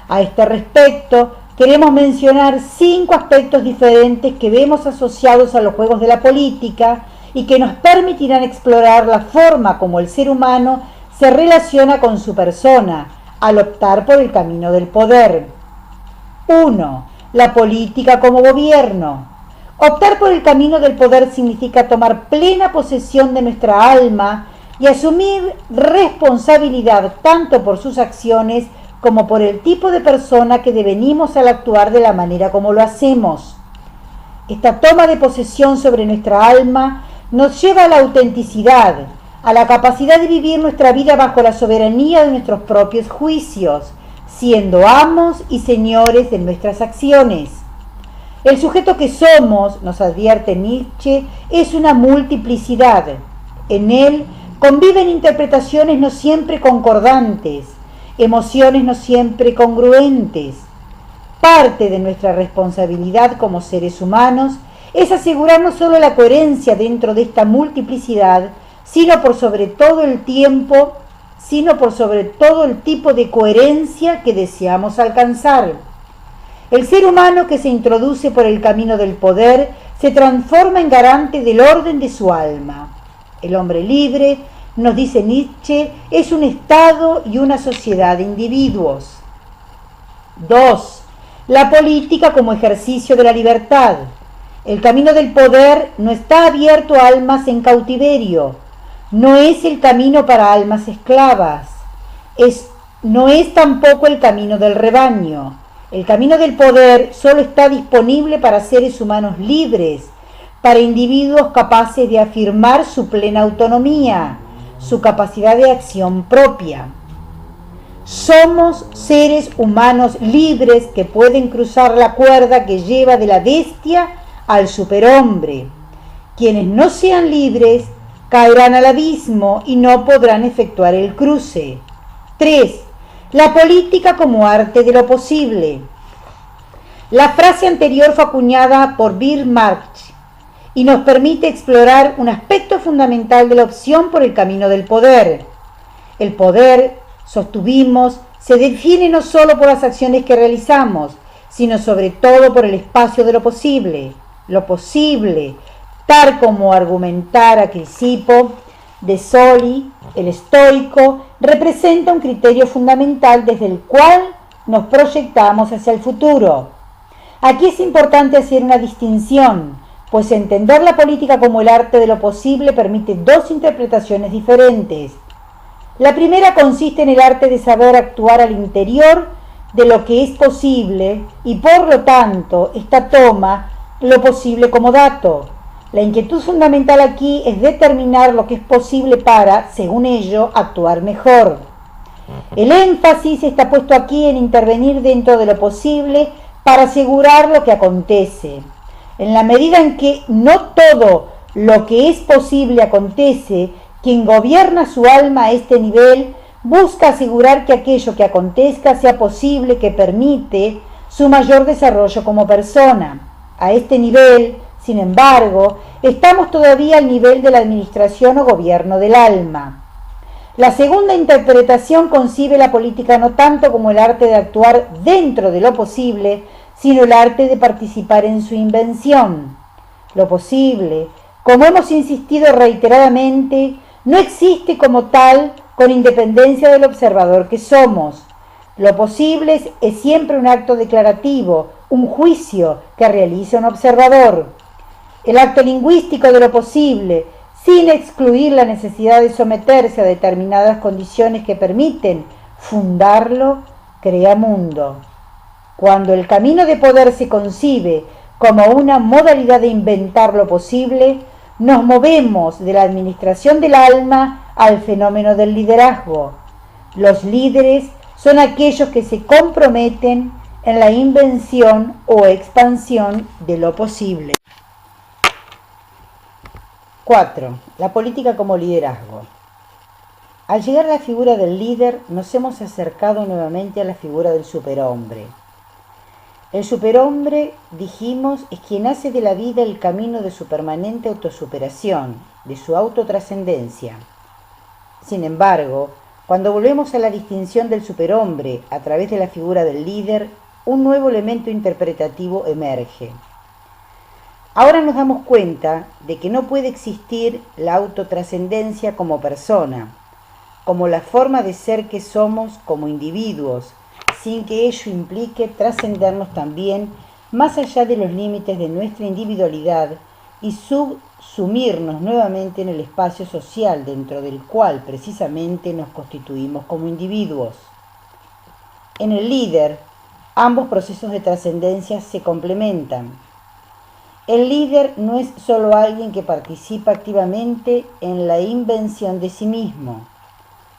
A este respecto, queremos mencionar 5 aspectos diferentes que vemos asociados a los juegos de la política y que nos permitirán explorar la forma como el ser humano se relaciona con su persona al optar por el camino del poder. 1. La política como gobierno. Optar por el camino del poder significa tomar plena posesión de nuestra alma y asumir responsabilidad tanto por sus acciones como por el tipo de persona que devenimos al actuar de la manera como lo hacemos. Esta toma de posesión sobre nuestra alma nos lleva a la autenticidad, a la capacidad de vivir nuestra vida bajo la soberanía de nuestros propios juicios, siendo amos y señores de nuestras acciones. El sujeto que somos, nos advierte Nietzsche, es una multiplicidad. En él conviven interpretaciones no siempre concordantes, emociones no siempre congruentes. Parte de nuestra responsabilidad como seres humanos es asegurar no solo la coherencia dentro de esta multiplicidad, sino por sobre todo el tipo de coherencia que deseamos alcanzar. El ser humano que se introduce por el camino del poder se transforma en garante del orden de su alma. El hombre libre, nos dice Nietzsche, es un estado y una sociedad de individuos. 2. La política como ejercicio de la libertad. El camino del poder no está abierto a almas en cautiverio, no es el camino para almas esclavas, no es tampoco el camino del rebaño. El camino del poder solo está disponible para seres humanos libres, para individuos capaces de afirmar su plena autonomía, su capacidad de acción propia. Somos seres humanos libres que pueden cruzar la cuerda que lleva de la bestia al superhombre. Quienes no sean libres caerán al abismo y no podrán efectuar el cruce. 3. La política como arte de lo posible. La frase anterior fue acuñada por Karl Marx y nos permite explorar un aspecto fundamental de la opción por el camino del poder. El poder, sostuvimos, se define no solo por las acciones que realizamos, sino sobre todo por el espacio de lo posible. Lo posible, tal como argumentara Crisipo de Soli, el estoico, representa un criterio fundamental desde el cual nos proyectamos hacia el futuro. Aquí es importante hacer una distinción, pues entender la política como el arte de lo posible permite 2 interpretaciones diferentes. La primera consiste en el arte de saber actuar al interior de lo que es posible y por lo tanto esta toma lo posible como dato. La inquietud fundamental aquí es determinar lo que es posible para, según ello, actuar mejor. El énfasis está puesto aquí en intervenir dentro de lo posible para asegurar lo que acontece. En la medida en que no todo lo que es posible acontece, quien gobierna su alma a este nivel busca asegurar que aquello que acontezca sea posible, que permite su mayor desarrollo como persona. A este nivel, sin embargo, estamos todavía al nivel de la administración o gobierno del alma. La segunda interpretación concibe la política no tanto como el arte de actuar dentro de lo posible, sino el arte de participar en su invención. Lo posible, como hemos insistido reiteradamente, no existe como tal con independencia del observador que somos. Lo posible es siempre un acto declarativo, un juicio que realiza un observador. El acto lingüístico de lo posible, sin excluir la necesidad de someterse a determinadas condiciones que permiten fundarlo, crea mundo. Cuando el camino de poder se concibe como una modalidad de inventar lo posible, nos movemos de la administración del alma al fenómeno del liderazgo. Los líderes son aquellos que se comprometen en la invención o expansión de lo posible. 4. La política como liderazgo. Al llegar a la figura del líder, nos hemos acercado nuevamente a la figura del superhombre. El superhombre, dijimos, es quien hace de la vida el camino de su permanente autosuperación, de su autotrascendencia. Sin embargo, cuando volvemos a la distinción del superhombre a través de la figura del líder, un nuevo elemento interpretativo emerge. Ahora nos damos cuenta de que no puede existir la autotrascendencia como persona, como la forma de ser que somos como individuos, sin que ello implique trascendernos también más allá de los límites de nuestra individualidad y subsumirnos nuevamente en el espacio social dentro del cual precisamente nos constituimos como individuos. En el líder, ambos procesos de trascendencia se complementan. El líder no es solo alguien que participa activamente en la invención de sí mismo.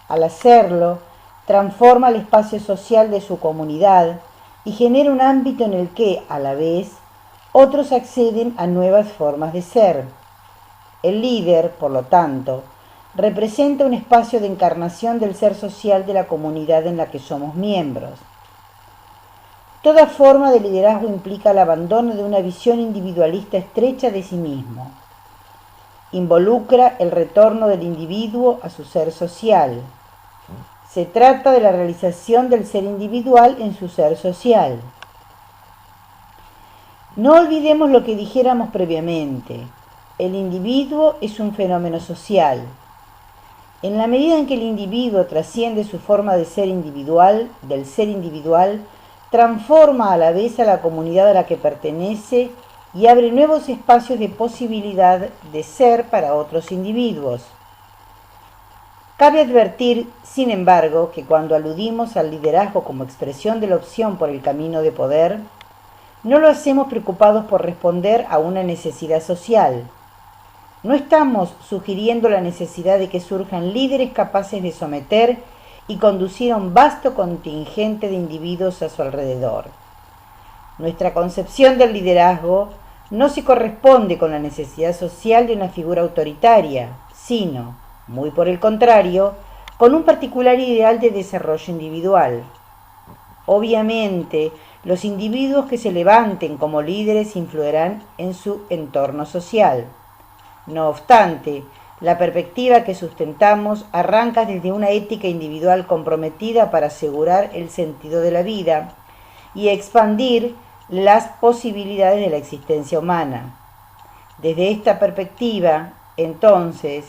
Al hacerlo, transforma el espacio social de su comunidad y genera un ámbito en el que, a la vez, otros acceden a nuevas formas de ser. El líder, por lo tanto, representa un espacio de encarnación del ser social de la comunidad en la que somos miembros. Toda forma de liderazgo implica el abandono de una visión individualista estrecha de sí mismo. Involucra el retorno del individuo a su ser social. Se trata de la realización del ser individual en su ser social. No olvidemos lo que dijéramos previamente. El individuo es un fenómeno social. En la medida en que el individuo trasciende su forma de ser individual, del ser individual, transforma a la vez a la comunidad a la que pertenece y abre nuevos espacios de posibilidad de ser para otros individuos. Cabe advertir, sin embargo, que cuando aludimos al liderazgo como expresión de la opción por el camino de poder, no lo hacemos preocupados por responder a una necesidad social. No estamos sugiriendo la necesidad de que surjan líderes capaces de someter y conducir a un vasto contingente de individuos a su alrededor. Nuestra concepción del liderazgo no se corresponde con la necesidad social de una figura autoritaria, sino, muy por el contrario, con un particular ideal de desarrollo individual. Obviamente, los individuos que se levanten como líderes influirán en su entorno social. No obstante, la perspectiva que sustentamos arranca desde una ética individual comprometida para asegurar el sentido de la vida y expandir las posibilidades de la existencia humana. Desde esta perspectiva, entonces,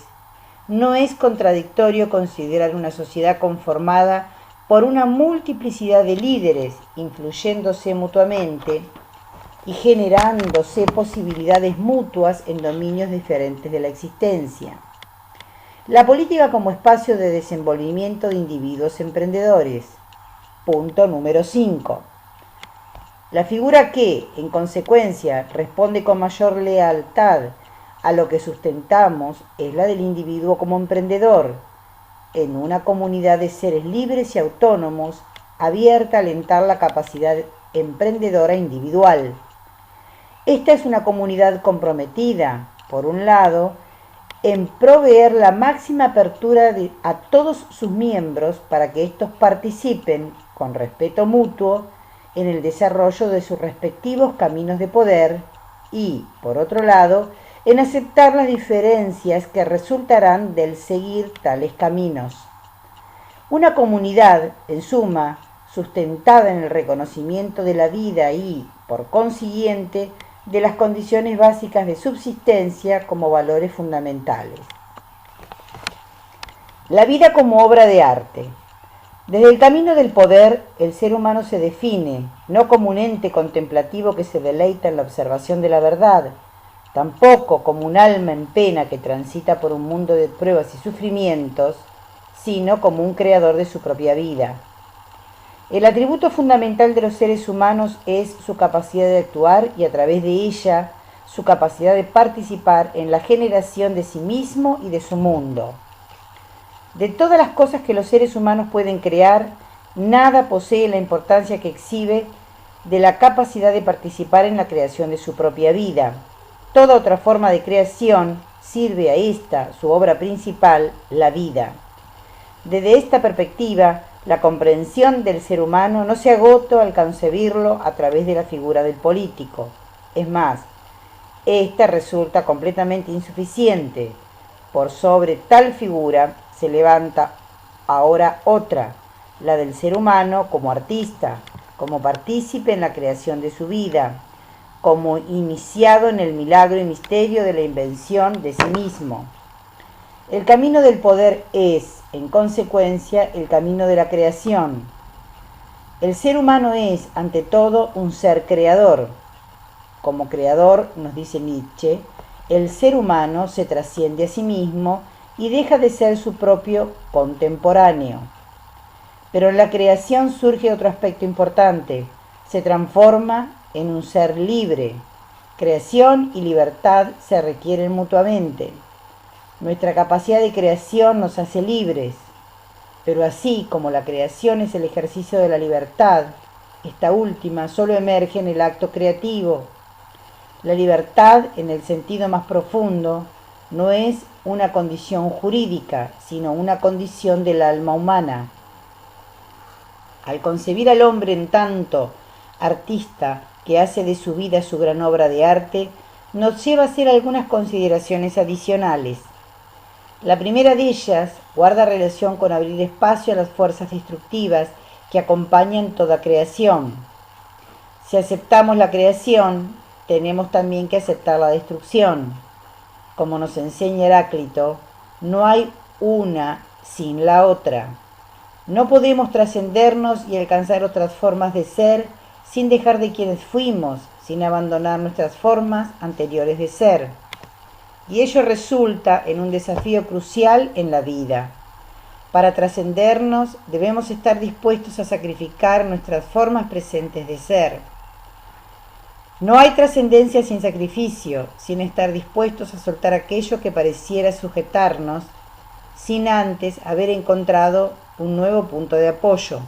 no es contradictorio considerar una sociedad conformada por una multiplicidad de líderes influyéndose mutuamente y generándose posibilidades mutuas en dominios diferentes de la existencia. La política como espacio de desenvolvimiento de individuos emprendedores. Punto número 5. La figura que, en consecuencia, responde con mayor lealtad a lo que sustentamos es la del individuo como emprendedor, en una comunidad de seres libres y autónomos, abierta a alentar la capacidad emprendedora individual. Esta es una comunidad comprometida, por un lado, en proveer la máxima apertura a todos sus miembros para que éstos participen, con respeto mutuo, en el desarrollo de sus respectivos caminos de poder y, por otro lado, en aceptar las diferencias que resultarán del seguir tales caminos. Una comunidad, en suma, sustentada en el reconocimiento de la vida y, por consiguiente, de las condiciones básicas de subsistencia como valores fundamentales. La vida como obra de arte. Desde el camino del poder, el ser humano se define, no como un ente contemplativo que se deleita en la observación de la verdad, tampoco como un alma en pena que transita por un mundo de pruebas y sufrimientos, sino como un creador de su propia vida. El atributo fundamental de los seres humanos es su capacidad de actuar y a través de ella su capacidad de participar en la generación de sí mismo y de su mundo. De todas las cosas que los seres humanos pueden crear, nada posee la importancia que exhibe de la capacidad de participar en la creación de su propia vida. Toda otra forma de creación sirve a esta, su obra principal, la vida. Desde esta perspectiva, la comprensión del ser humano no se agota al concebirlo a través de la figura del político. Es más, esta resulta completamente insuficiente. Por sobre tal figura se levanta ahora otra, la del ser humano como artista, como partícipe en la creación de su vida, como iniciado en el milagro y misterio de la invención de sí mismo. El camino del poder es, en consecuencia, el camino de la creación. El ser humano es, ante todo, un ser creador. Como creador, nos dice Nietzsche, el ser humano se trasciende a sí mismo y deja de ser su propio contemporáneo. Pero en la creación surge otro aspecto importante, se transforma en un ser libre. Creación y libertad se requieren mutuamente. Nuestra capacidad de creación nos hace libres, pero así como la creación es el ejercicio de la libertad, esta última solo emerge en el acto creativo. La libertad, en el sentido más profundo, no es una condición jurídica, sino una condición del alma humana. Al concebir al hombre en tanto artista que hace de su vida su gran obra de arte, nos lleva a hacer algunas consideraciones adicionales. La primera de ellas guarda relación con abrir espacio a las fuerzas destructivas que acompañan toda creación. Si aceptamos la creación, tenemos también que aceptar la destrucción. Como nos enseña Heráclito, no hay una sin la otra. No podemos trascendernos y alcanzar otras formas de ser sin dejar de quienes fuimos, sin abandonar nuestras formas anteriores de ser. Y ello resulta en un desafío crucial en la vida. Para trascendernos debemos estar dispuestos a sacrificar nuestras formas presentes de ser. No hay trascendencia sin sacrificio, sin estar dispuestos a soltar aquello que pareciera sujetarnos, sin antes haber encontrado un nuevo punto de apoyo.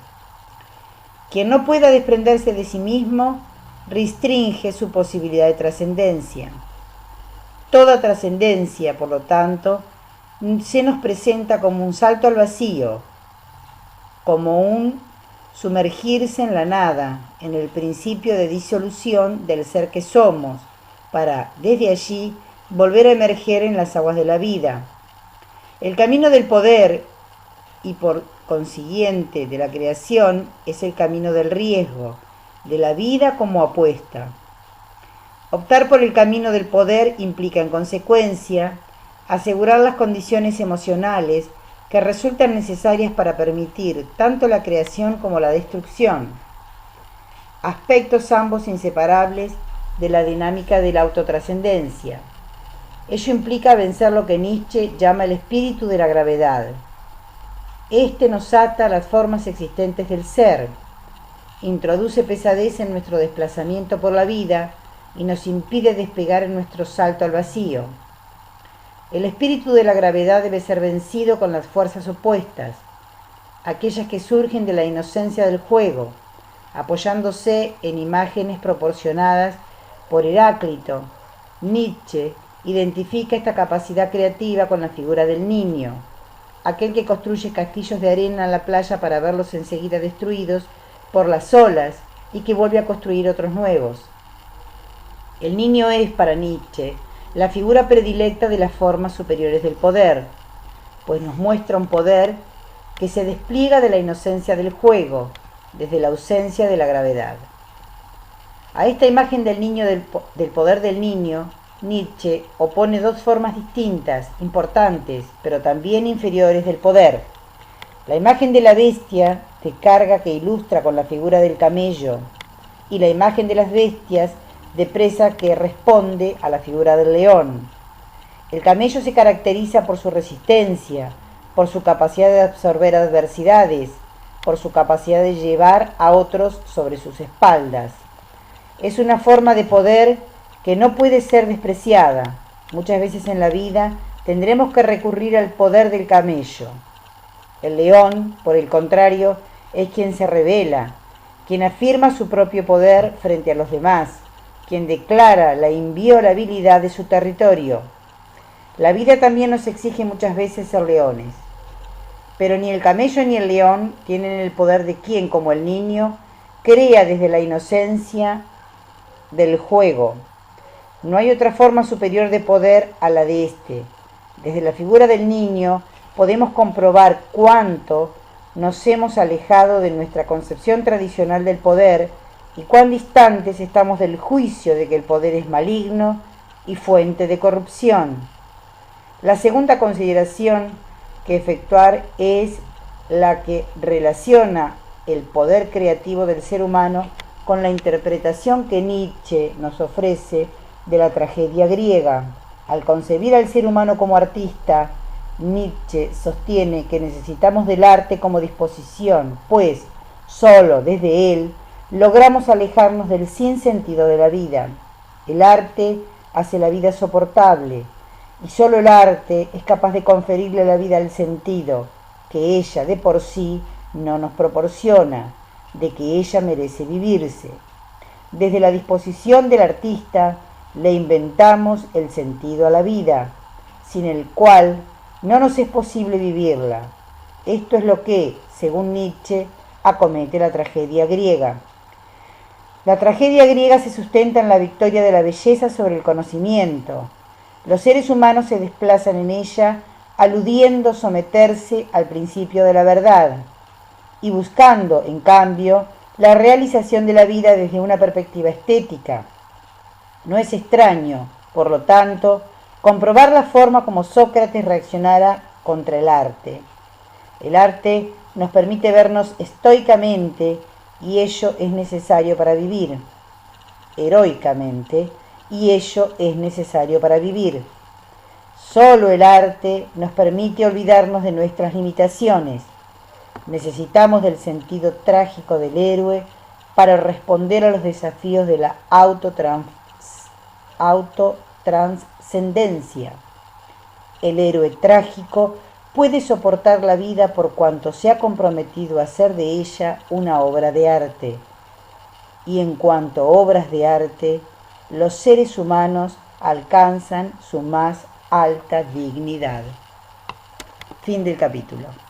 Quien no pueda desprenderse de sí mismo, restringe su posibilidad de trascendencia. Toda trascendencia, por lo tanto, se nos presenta como un salto al vacío, como un sumergirse en la nada, en el principio de disolución del ser que somos, para, desde allí, volver a emerger en las aguas de la vida. El camino del poder, y por consiguiente de la creación, es el camino del riesgo, de la vida como apuesta. Optar por el camino del poder implica, en consecuencia, asegurar las condiciones emocionales que resultan necesarias para permitir tanto la creación como la destrucción, aspectos ambos inseparables de la dinámica de la autotrascendencia. Ello implica vencer lo que Nietzsche llama el espíritu de la gravedad. Este nos ata a las formas existentes del ser, introduce pesadez en nuestro desplazamiento por la vida y nos impide despegar en nuestro salto al vacío. El espíritu de la gravedad debe ser vencido con las fuerzas opuestas, aquellas que surgen de la inocencia del juego, apoyándose en imágenes proporcionadas por Heráclito. Nietzsche identifica esta capacidad creativa con la figura del niño, aquel que construye castillos de arena en la playa para verlos enseguida destruidos por las olas y que vuelve a construir otros nuevos. El niño es, para Nietzsche, la figura predilecta de las formas superiores del poder, pues nos muestra un poder que se despliega de la inocencia del juego, desde la ausencia de la gravedad. A esta imagen del niño, del poder del niño, Nietzsche opone dos formas distintas, importantes, pero también inferiores del poder. La imagen de la bestia de carga que ilustra con la figura del camello y la imagen de las bestias de presa que responde a la figura del león. El camello se caracteriza por su resistencia, por su capacidad de absorber adversidades, por su capacidad de llevar a otros sobre sus espaldas. Es una forma de poder que no puede ser despreciada. Muchas veces en la vida tendremos que recurrir al poder del camello. El león, por el contrario, es quien se revela, quien afirma su propio poder frente a los demás, quien declara la inviolabilidad de su territorio. La vida también nos exige muchas veces ser leones. Pero ni el camello ni el león tienen el poder de quien, como el niño, crea desde la inocencia del juego. No hay otra forma superior de poder a la de éste. Desde la figura del niño podemos comprobar cuánto nos hemos alejado de nuestra concepción tradicional del poder y cuán distantes estamos del juicio de que el poder es maligno y fuente de corrupción. La segunda consideración que efectuar es la que relaciona el poder creativo del ser humano con la interpretación que Nietzsche nos ofrece de la tragedia griega. Al concebir al ser humano como artista, Nietzsche sostiene que necesitamos del arte como disposición, pues solo desde él logramos alejarnos del sinsentido de la vida. El arte hace la vida soportable, y solo el arte es capaz de conferirle a la vida el sentido que ella de por sí no nos proporciona, de que ella merece vivirse. Desde la disposición del artista le inventamos el sentido a la vida, sin el cual no nos es posible vivirla. Esto es lo que, según Nietzsche, acomete la tragedia griega. La tragedia griega se sustenta en la victoria de la belleza sobre el conocimiento. Los seres humanos se desplazan en ella aludiendo someterse al principio de la verdad y buscando, en cambio, la realización de la vida desde una perspectiva estética. No es extraño, por lo tanto, comprobar la forma como Sócrates reaccionara contra el arte. El arte nos permite vernos estoicamente y ello es necesario para vivir. Heroicamente, y ello es necesario para vivir. Solo el arte nos permite olvidarnos de nuestras limitaciones. Necesitamos del sentido trágico del héroe para responder a los desafíos de la autotranscendencia. El héroe trágico puede soportar la vida por cuanto se ha comprometido a hacer de ella una obra de arte. Y en cuanto a obras de arte, los seres humanos alcanzan su más alta dignidad. Fin del capítulo.